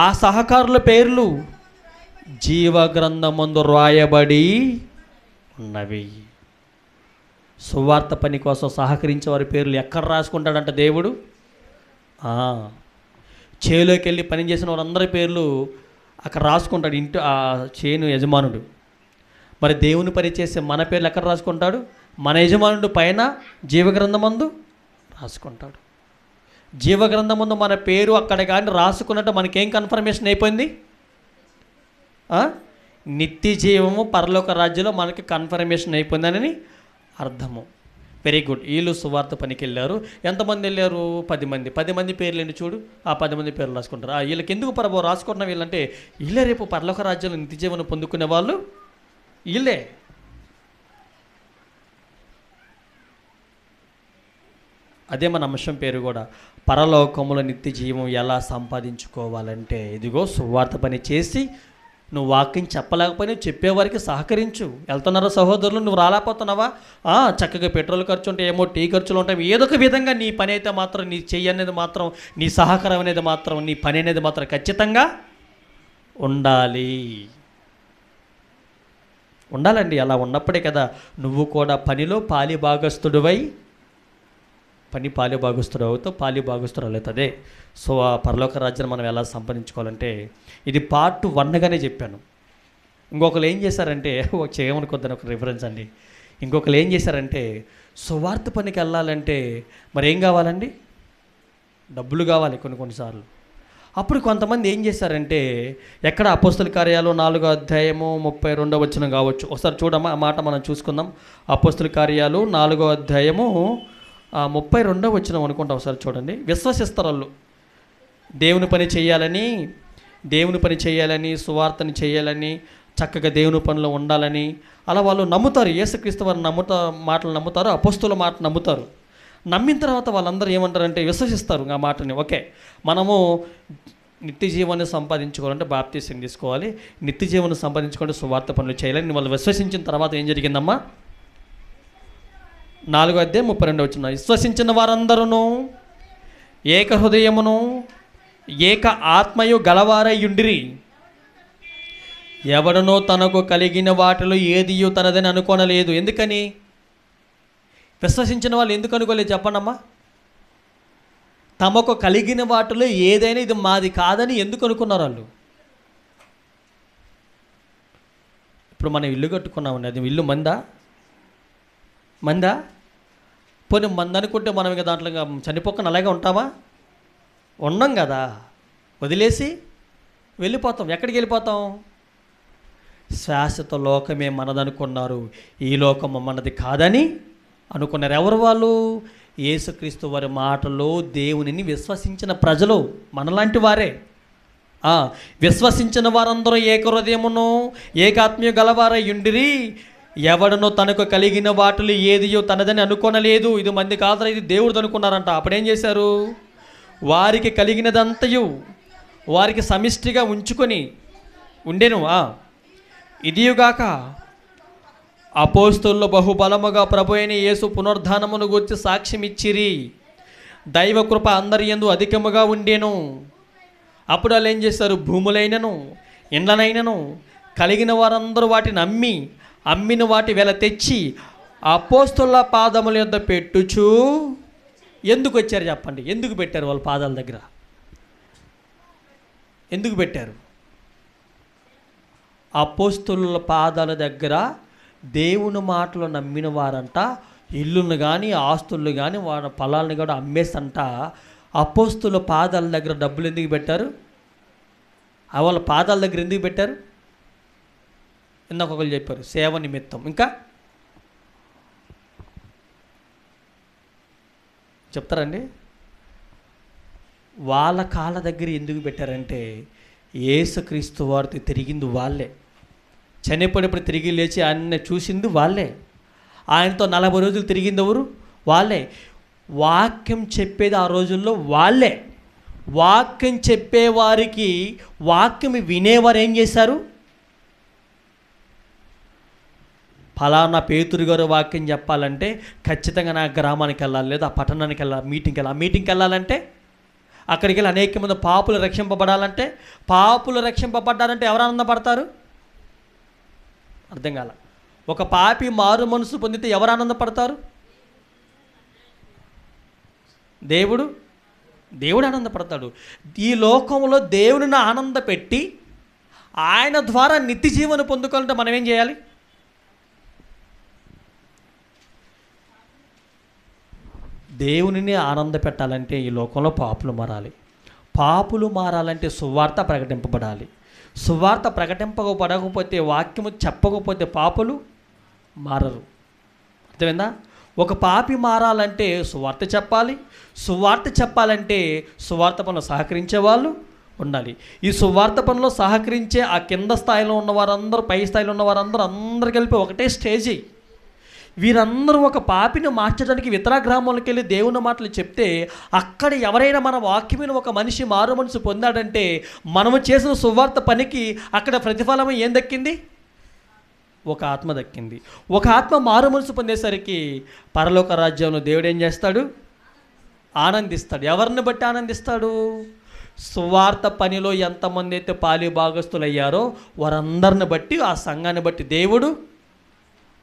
ఆ సహకారుల పేర్లు జీవగ్రంథమందు రాయబడి ఉన్నవి. సువార్త పని కోసం సహకరించే వారి పేర్లు ఎక్కడ రాసుకుంటాడంట దేవుడు? చేలోకి వెళ్ళి పని చేసిన వారందరి పేర్లు అక్కడ రాసుకుంటాడు, ఇంటి ఆ చేను యజమానుడు. మరి దేవుని పని చేసే మన పేర్లు ఎక్కడ రాసుకుంటాడు? మన యజమానుడు పైన జీవగ్రంథమందు రాసుకుంటాడు. జీవగ్రంథమందు మన పేరు అక్కడ కానీ రాసుకున్నట్టు మనకేం కన్ఫర్మేషన్ అయిపోయింది? నిత్య జీవము పరలోక రాజ్యంలో మనకి కన్ఫర్మేషన్ అయిపోయిందని అర్థము. Very good. వీళ్ళు సువార్త పనికి వెళ్ళారు. ఎంతమంది వెళ్ళారు? 10 మంది. 10 మంది పేర్లు ఏంటి చూడు. ఆ 10 మంది పేర్లు రాసుకుంటారు. వీళ్ళకి ఎందుకు ప్రభు రాసుకుంటున్న వీళ్ళంటే వీళ్ళే రేపు పరలోక రాజ్యంలో నిత్య జీవనం పొందుకునే వాళ్ళు వీళ్ళే. అదే మన అంశం పేరు కూడా. పరలోకముల నిత్య జీవం ఎలా సంపాదించుకోవాలంటే ఇదిగో సువార్త పని చేసి నువ్వు వాక్యం చెప్పలేకపోయినా చెప్పేవారికి సహకరించు. వెళ్తున్నారా సహోదరులు? నువ్వు రాలేకపోతున్నావా? చక్కగా పెట్రోల్ ఖర్చు ఉంటాయి, ఏమో టీ ఖర్చులు ఉంటాయి. ఏదో ఒక విధంగా నీ పని అయితే మాత్రం, నీ చెయ్యి అనేది మాత్రం, నీ సహకారం అనేది మాత్రం, నీ పని అనేది మాత్రం ఖచ్చితంగా ఉండాలండి. అలా ఉన్నప్పుడే కదా నువ్వు కూడా పనిలో పాలిభాగస్తుడివై పాలిభాగస్తుడు అవుతుంది. సో ఆ పరలోక రాజ్యాన్ని మనం ఎలా సంపాదించుకోవాలంటే ఇది పార్ట్ 1గానే చెప్పాను. ఇంకొకరు ఏం చేశారంటే, చేయమనుకోద్దని ఒక రిఫరెన్స్ అండి. ఇంకొకరు ఏం చేశారంటే సువార్త పనికి వెళ్ళాలంటే మరి ఏం కావాలండి? డబ్బులు కావాలి కొన్నిసార్లు. అప్పుడు కొంతమంది ఏం చేశారంటే, ఎక్కడ అపోస్తల కార్యాలు 4వ అధ్యాయము 32వ వచనం కావచ్చు, ఒకసారి చూడమ్మా. ఆ మాట మనం చూసుకుందాం. అపోస్తల కార్యాలు 4వ అధ్యాయము 32వ వచనం అనుకుంటా, ఒకసారి చూడండి. విశ్వసిస్తారు వాళ్ళు దేవుని పని చేయాలని, సువార్తని చేయాలని, చక్కగా దేవుని పనిలో ఉండాలని అలా వాళ్ళు నమ్ముతారు. యేసుక్రీస్తు వారు మాటలు నమ్ముతారు, అపోస్తలుల మాట నమ్ముతారు. నమ్మిన తర్వాత వాళ్ళందరూ ఏమంటారంటే విశ్వసిస్తారు ఆ మాటని. ఓకే, మనము నిత్య జీవాన్ని సంపాదించుకోవాలంటే బాప్తీసం తీసుకోవాలి, నిత్య జీవాన్ని సంపాదించుకుంటే సువార్త పనులు చేయాలని వాళ్ళు విశ్వసించిన తర్వాత ఏం జరిగిందమ్మా? 4వ అధ్యాయం 32వ వచనం. విశ్వసించిన వారందరూ ఏక హృదయమును ఏక ఆత్మయు గలవారయ్యుండిరి. ఎవడనో తనకు కలిగిన వాటిలో ఏదియు తనదని అనుకోనలేదు. ఎందుకని? విశ్వసించిన వాళ్ళు ఎందుకు అనుకోలేదు చెప్పండమ్మా? తమకు కలిగిన వాటిలో ఏదైనా ఇది మాది కాదని ఎందుకు అనుకున్నారు వాళ్ళు? ఇప్పుడు మనం ఇల్లు కట్టుకున్నామండి, అది ఇల్లు మందా? పోనీ మంది అనుకుంటే మనం ఇంకా దాంట్లో చనిపోకుండా అలాగే ఉంటామా? ఉండం కదా. వదిలేసి వెళ్ళిపోతాం. ఎక్కడికి వెళ్ళిపోతాం? శాశ్వత లోకమే మనదనుకున్నారు, ఈ లోకము మనది కాదని అనుకున్నారు. ఎవరు వాళ్ళు? యేసుక్రీస్తు వారి మాటలో దేవునిని విశ్వసించిన ప్రజలు, మనలాంటి వారే. విశ్వసించిన వారందరూ ఏక హృదయమును ఏకాత్మ్య గలవారై ఉండిరి. ఎవడనో తనకు కలిగిన వాటిలో ఏదియో తనదని అనుకోనలేదు. ఇది మంది కాదురా, ఇది దేవుడు అనుకున్నారంట. అప్పుడేం చేశారు? వారికి కలిగినదంతయు వారికి సమిష్టిగా ఉంచుకొని ఉండెను. ఇదియుగాక అపోస్తలులు బహుబలముగా ప్రభు అయిన యేసు పునరుద్ధానమును గురించి సాక్ష్యం ఇచ్చిరి. దైవకృప అందరి యందు అధికముగా ఉండేను. అప్పుడు వాళ్ళు ఏం చేశారు? భూములైనను ఇండ్లనైనను కలిగిన వారందరూ వాటిని అమ్మిన వాటి వెల తెచ్చి అపోస్తలుల పాదముల యొద్ద పెట్టుచు. ఎందుకు వచ్చారు చెప్పండి? ఎందుకు పెట్టారు వాళ్ళ పాదాల దగ్గర? ఎందుకు పెట్టారు? అపోస్తలుల పాదాల దగ్గర దేవుని మాటలు నమ్మిన వారంట ఇల్లును కానీ ఆస్తులను కానీ వారి పొలాలను కూడా అమ్మేసంట అపోస్తలుల పాదాల దగ్గర డబ్బులు ఎందుకు పెట్టారు? వాళ్ళ పాదాల దగ్గర ఎందుకు పెట్టారు? ఇందాక ఒకరు చెప్పారు, సేవ నిమిత్తం. ఇంకా చెప్తారండి? వాళ్ళ కాళ్ళ దగ్గర ఎందుకు పెట్టారంటే యేసుక్రీస్తు వారితో తిరిగింది వాళ్ళే, చనిపోయినప్పుడు తిరిగి లేచి ఆయన చూసింది వాళ్ళే, ఆయనతో 40 రోజులు తిరిగింది ఎవరు? వాళ్ళే. వాక్యం చెప్పేది ఆ రోజుల్లో వాళ్ళే. వాక్యం చెప్పేవారికి వాక్యం వినేవారు ఏం చేశారు? ఫలానా పేతురు గారు వాక్యం చెప్పాలంటే ఖచ్చితంగా నా గ్రామానికి వెళ్ళాలి, లేదా ఆ పట్టణానికి వెళ్ళాలి, మీటింగ్కి వెళ్ళాలంటే అక్కడికి వెళ్ళి అనేక మంది పాపులు రక్షింపబడాలంటే, పాపులు రక్షింపబడ్డారంటే ఎవరు ఆనందపడతారు? అర్థం కాల. ఒక పాపి మారు మనసు పొందితే ఎవరు ఆనందపడతారు? దేవుడు ఆనందపడతాడు. ఈ లోకంలో దేవుడిని ఆనందపెట్టి ఆయన ద్వారా నిత్య జీవనం పొందుకోవాలంటే మనం ఏం చేయాలి? దేవునిని ఆనంద పెట్టాలంటే ఈ లోకంలో పాపులు మారాలి. పాపులు మారాలంటే సువార్త ప్రకటింపబడాలి. సువార్త ప్రకటింపబడకపోతే, వాక్యము చెప్పకపోతే పాపులు మారరు. అర్థమైందా? ఒక పాపి మారాలంటే సువార్త చెప్పాలి. సువార్త చెప్పాలంటే సువార్త పనులు సహకరించే వాళ్ళు ఉండాలి. ఈ సువార్త పనులు సహకరించే ఆ కింద స్థాయిలో ఉన్న వారందరూ, పై స్థాయిలో ఉన్న వారందరూ అందరూ కలిపి ఒకటే స్టేజీ. వీరందరూ ఒక పాపిని మార్చడానికి ఇతర గ్రామాలకు వెళ్ళి దేవుని మాటలు చెప్తే, అక్కడ ఎవరైనా మన వాక్యమైన ఒక మనిషి మారు మనసు పొందాడంటే మనము చేసిన సువార్త పనికి అక్కడ ప్రతిఫలం ఏం దక్కింది? ఒక ఆత్మ దక్కింది. ఒక ఆత్మ మారు మనసు పొందేసరికి పరలోక రాజ్యంలో దేవుడు ఏం చేస్తాడు? ఆనందిస్తాడు. ఎవరిని బట్టి ఆనందిస్తాడు? సువార్త పనిలో ఎంతమంది అయితే పాలి భాగస్తులు అయ్యారో వారందరిని బట్టి, ఆ సంఘాన్ని బట్టి దేవుడు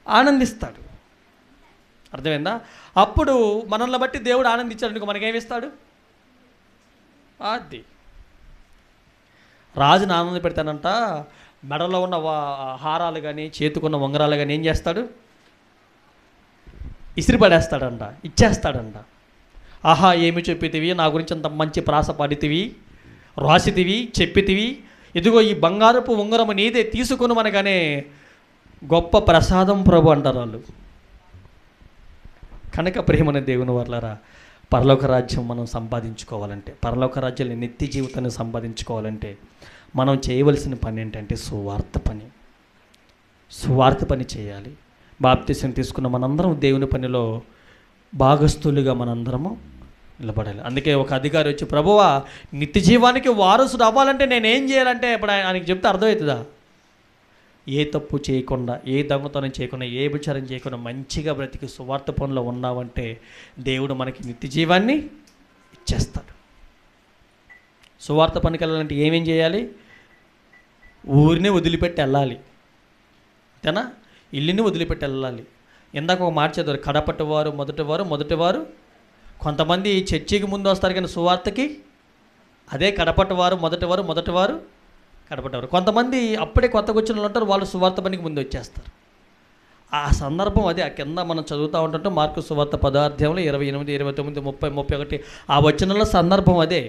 ఆనందిస్తాడు. అర్థమైందా? అప్పుడు మనల్ని బట్టి దేవుడు ఆనందించాడు, మనకేమిస్తాడు? అది రాజుని ఆనంద పెడతానంట. మెడలో ఉన్న హారాలు కానీ చేతుకున్న ఉంగరాలు కానీ ఏం చేస్తాడు? ఇసిరిపడేస్తాడంట, ఇచ్చేస్తాడంట. ఆహా, ఏమి చెప్పితివి, నా గురించి అంత మంచి ప్రాస పడితివి, రాసితివి, చెప్పితివి, ఇదిగో ఈ బంగారపు ఉంగరము నీదే, తీసుకుని మనగానే గొప్ప ప్రసాదం ప్రభు అంటారు వాళ్ళు. కనుక ప్రేమన దేవుని వర్లారా, పరలోక రాజ్యం మనం సంపాదించుకోవాలంటే, పరలోక రాజ్యాన్ని నిత్య జీవితాన్ని సంపాదించుకోవాలంటే మనం చేయవలసిన పని ఏంటంటే సువార్త పని చేయాలి. బాప్తిసం తీసుకున్న మనందరం దేవుని పనిలో భాగస్థులుగా మనందరము నిలబడాలి. అందుకే ఒక అధికారి వచ్చి, ప్రభువా నిత్య జీవానికి వారసుడు అవ్వాలంటే నేనేం చేయాలంటే, ఇప్పుడు ఆయనకి చెప్తే అర్థమవుతుందా? ఏ తప్పు చేయకుండా, ఏ దొంగతనం చేయకుండా, ఏ విచారం చేయకుండా మంచిగా బ్రతికి సువార్త పనిలో ఉన్నావంటే దేవుడు మనకి నిత్య జీవాన్ని ఇచ్చేస్తాడు. సువార్త పనికి వెళ్ళాలంటే ఏమేం చేయాలి? ఊరిని వదిలిపెట్టి వెళ్ళాలి, అంతేనా? ఇల్లుని వదిలిపెట్టి వెళ్ళాలి. ఇందాక ఒక మాట చదివారు, కడపటివారు మొదటివారు. కొంతమంది చర్చికి ముందు వస్తారు కానీ సువార్తకి, అదే కడపటివారు మొదటివారు కడపటివారు. కొంతమంది అప్పుడే కొత్తగా వచ్చిన వాళ్ళు ఉంటారు, వాళ్ళు సువార్త పనికి ముందు వచ్చేస్తారు. ఆ సందర్భం అదే. ఆ కింద మనం చదువుతూ ఉంటుంటే మార్కు సువార్త 10వ అధ్యాయంలో 28, 29, 30, 31 ఆ వచనంలో సందర్భం అదే.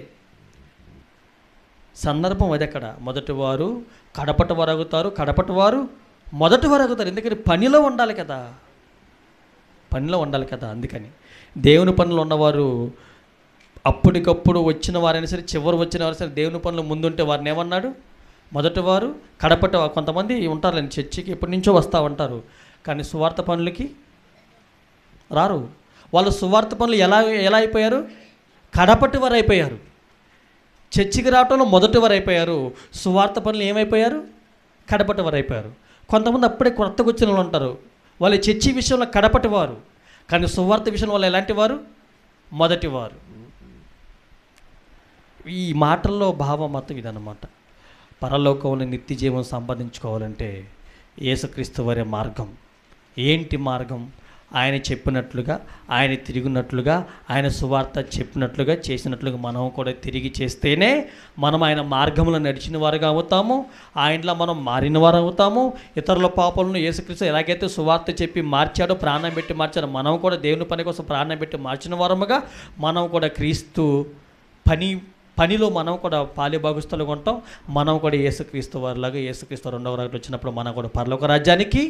సందర్భం అది. అక్కడ మొదటి వారు కడపటి వారు అవుతారు, కడపటి వారు మొదటి వారు అవుతారు. ఎందుకని పనిలో ఉండాలి కదా, పనిలో ఉండాలి కదా. అందుకని దేవుని పనులు ఉన్నవారు అప్పటికప్పుడు వచ్చిన వారైనా సరే, చివరి వచ్చిన వారైనా సరే, దేవుని పనులు ముందుంటే వారిని ఏమన్నాడు? మొదటి వారు కడపటి. కొంతమంది ఉంటారు చర్చికి ఎప్పటి నుంచో వస్తూ ఉంటారు, కానీ సువార్త పనులకి రారు. వాళ్ళు సువార్త పనులు ఎలా ఎలా అయిపోయారు? కడపటి వారు అయిపోయారు. చర్చికి రావటంలో మొదటి వారు అయిపోయారు, సువార్త పనులు ఏమైపోయారు? కడపటి వారు అయిపోయారు. కొంతమంది అప్పుడే కొత్తగా వచ్చిన వాళ్ళు ఉంటారు, వాళ్ళు చర్చి విషయంలో కడపటి వారు, కానీ సువార్త విషయంలో వాళ్ళు ఎలాంటి వారు? మొదటి వారు. ఈ మాటల్లో భావం మొత్తం ఇదన్నమాట. పరలోకంలో నిత్య జీవం సంపాదించుకోవాలంటే యేసుక్రీస్తు వారి మార్గం. ఏంటి మార్గం? ఆయన చెప్పినట్లుగా, ఆయన తిరిగినట్లుగా, ఆయన సువార్త చెప్పినట్లుగా చేసినట్లుగా మనం కూడా తిరిగి చేస్తేనే మనం ఆయన మార్గంలో నడిచిన వారుగా అవుతాము, ఆయనలో మనం మారిన వారు అవుతాము. ఇతరుల పాపలను యేసుక్రీస్తు ఎలాగైతే సువార్త చెప్పి మార్చాడో, ప్రాణం పెట్టి మార్చాడో, మనం కూడా దేవుని పని కోసం ప్రాణం పెట్టి మార్చిన వారముగా మనం కూడా క్రీస్తు పనిలో మనం కూడా పాలిభాగస్తులుగా ఉంటాం. మనం కూడా యేసుక్రీస్తు వారిలాగా, యేసుక్రీస్తు రెండవ రాకడ వచ్చినప్పుడు మనం కూడా పరలోక రాజ్యానికి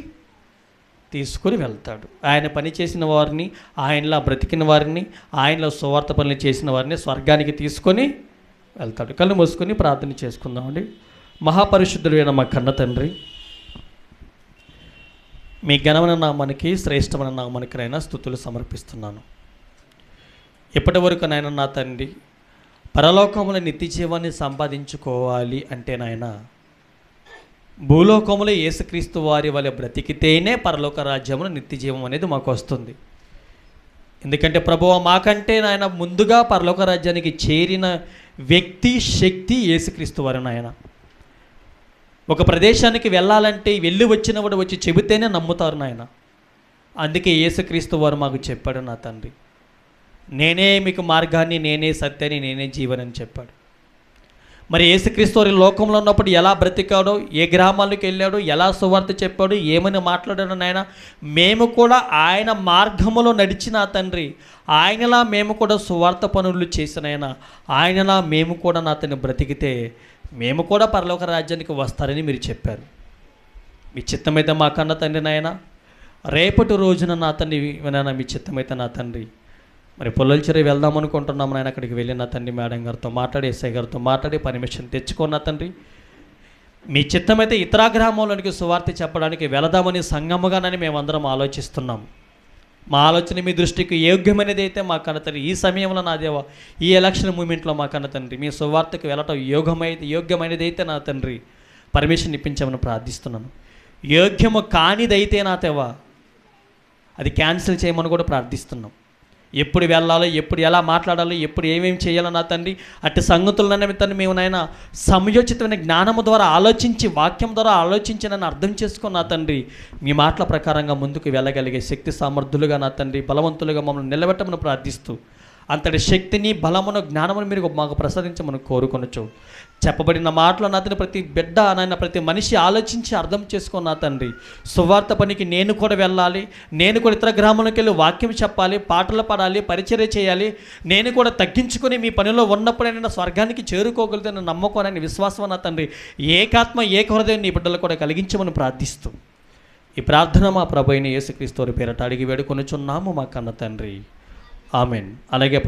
తీసుకుని వెళ్తాడు. ఆయన పని చేసిన వారిని, ఆయనలా బ్రతికిన వారిని, ఆయనలో సువార్త పనులు చేసిన వారిని స్వర్గానికి తీసుకొని వెళ్తాడు. కళ్ళు మూసుకొని ప్రార్థన చేసుకుందామండి. మహాపరిశుద్ధుడైన మా కన్న తండ్రి, మీ ఘనమైన నామానికి, శ్రేష్టమైన నామానికి నైనా స్తుతులు సమర్పిస్తున్నాను. ఇప్పటి వరకు నాయన నా తండ్రి, పరలోకంలో నిత్య జీవాన్ని సంపాదించుకోవాలి అంటే నాయన భూలోకంలో యేసుక్రీస్తు వారి వలె బ్రతికితేనే పరలోక రాజ్యమును నిత్య జీవం అనేది మాకు వస్తుంది. ఎందుకంటే ప్రభువా, మాకంటే నాయన ముందుగా పరలోక రాజ్యానికి చేరిన వ్యక్తి, శక్తి యేసుక్రీస్తు వారు నాయన. ఒక ప్రదేశానికి వెళ్ళాలంటే వెళ్ళి వచ్చినప్పుడు వచ్చి చెబితేనే నమ్ముతారు నాయన. అందుకే యేసుక్రీస్తు వారు మాకు చెప్పాడు నా తండ్రి, నేనే మీకు మార్గాన్ని, నేనే సత్యాన్ని, నేనే జీవనని చెప్పాడు. మరి యేసుక్రీస్తు వారి లోకంలో ఉన్నప్పుడు ఎలా బ్రతికాడో, ఏ గ్రామాలకు వెళ్ళాడో, ఎలా సువార్త చెప్పాడు, ఏమని మాట్లాడాడో నాయన, మేము కూడా ఆయన మార్గములో నడిచిన తండ్రి, ఆయనలా మేము కూడా సువార్త పనులు చేసిన ఆయనలా మేము కూడా నా తండ్రి బ్రతికితే మేము కూడా పరలోక రాజ్యానికి వస్తారని మీరు చెప్పారు. మీ చిత్తమైతే మా కన్న తండ్రి నాయన, రేపటి రోజున నా తండ్రి నాయన, మీ చిత్తమైతే నా తండ్రి మరి పొల్లల్చెరు వెళ్దాం అనుకుంటున్నాము నాయన. అక్కడికి వెళ్ళి నా తండ్రి మేడం గారితో మాట్లాడి, ఎస్ఐ గారితో మాట్లాడి పర్మిషన్ తెచ్చుకున్న తండ్రి, మీ చిత్తమైతే ఇతర గ్రామంలోనికి సువార్త చెప్పడానికి వెళదామని సంగముగానని మేమందరం ఆలోచిస్తున్నాం. మా ఆలోచన మీ దృష్టికి యోగ్యమైనది అయితే మా కన్న తండ్రి, ఈ సమయంలో నా దేవ, ఈ ఎలక్షన్ మూమెంట్లో మా కన్న తండ్రి, మీ సువార్తకు వెళ్ళటం యోగ్యమైనది అయితే నా తండ్రి పర్మిషన్ ఇప్పించమని ప్రార్థిస్తున్నాను. యోగ్యము కానిదైతే నా దేవ అది క్యాన్సిల్ చేయమని కూడా ప్రార్థిస్తున్నాం. ఎప్పుడు వెళ్ళాలో, ఎప్పుడు ఎలా మాట్లాడాలో, ఎప్పుడు ఏమేమి చేయాలో నా తండ్రి అట్టి సంగతులనే తండ్రి మేము నాయన సమయోచితమైన జ్ఞానము ద్వారా ఆలోచించి, వాక్యం ద్వారా ఆలోచించి నన్ను అర్థం చేసుకుని నా తండ్రి మీ మాటల ప్రకారంగా ముందుకు వెళ్ళగలిగే శక్తి సామర్థ్యులుగా నా తండ్రి బలవంతులుగా మమ్మల్ని నిలబెట్టమని ప్రార్థిస్తూ, అంతటి శక్తిని, బలమును, జ్ఞానమును మీరు మాకు ప్రసాదించమని కోరుకొనొచ్చు. చెప్పబడిన మాటలు నా తండ్రి ప్రతి బిడ్డ నాయన, ప్రతి మనిషి ఆలోచించి అర్థం చేసుకున్న నా తండ్రి, సువార్త పనికి నేను కూడా వెళ్ళాలి, నేను కూడా ఇతర గ్రామంలోకి వెళ్ళి వాక్యం చెప్పాలి, పాటలు పాడాలి, పరిచర్య చేయాలి, నేను కూడా తగ్గించుకొని మీ పనిలో ఉన్నప్పుడైనా స్వర్గానికి చేరుకోగలుగుతానని నమ్మకోనని విశ్వాసం నా తండ్రి ఏకాత్మ, ఏక హృదయం నీ బిడ్డలు కూడా కలిగించమని ప్రార్థిస్తూ, ఈ ప్రార్థన మా ప్రభు అయిన యేసుక్రీస్తు వారి పేరట అడిగి వేడుకొనుచున్నాము మా కన్న తండ్రి. ఆమెన్. అలాగే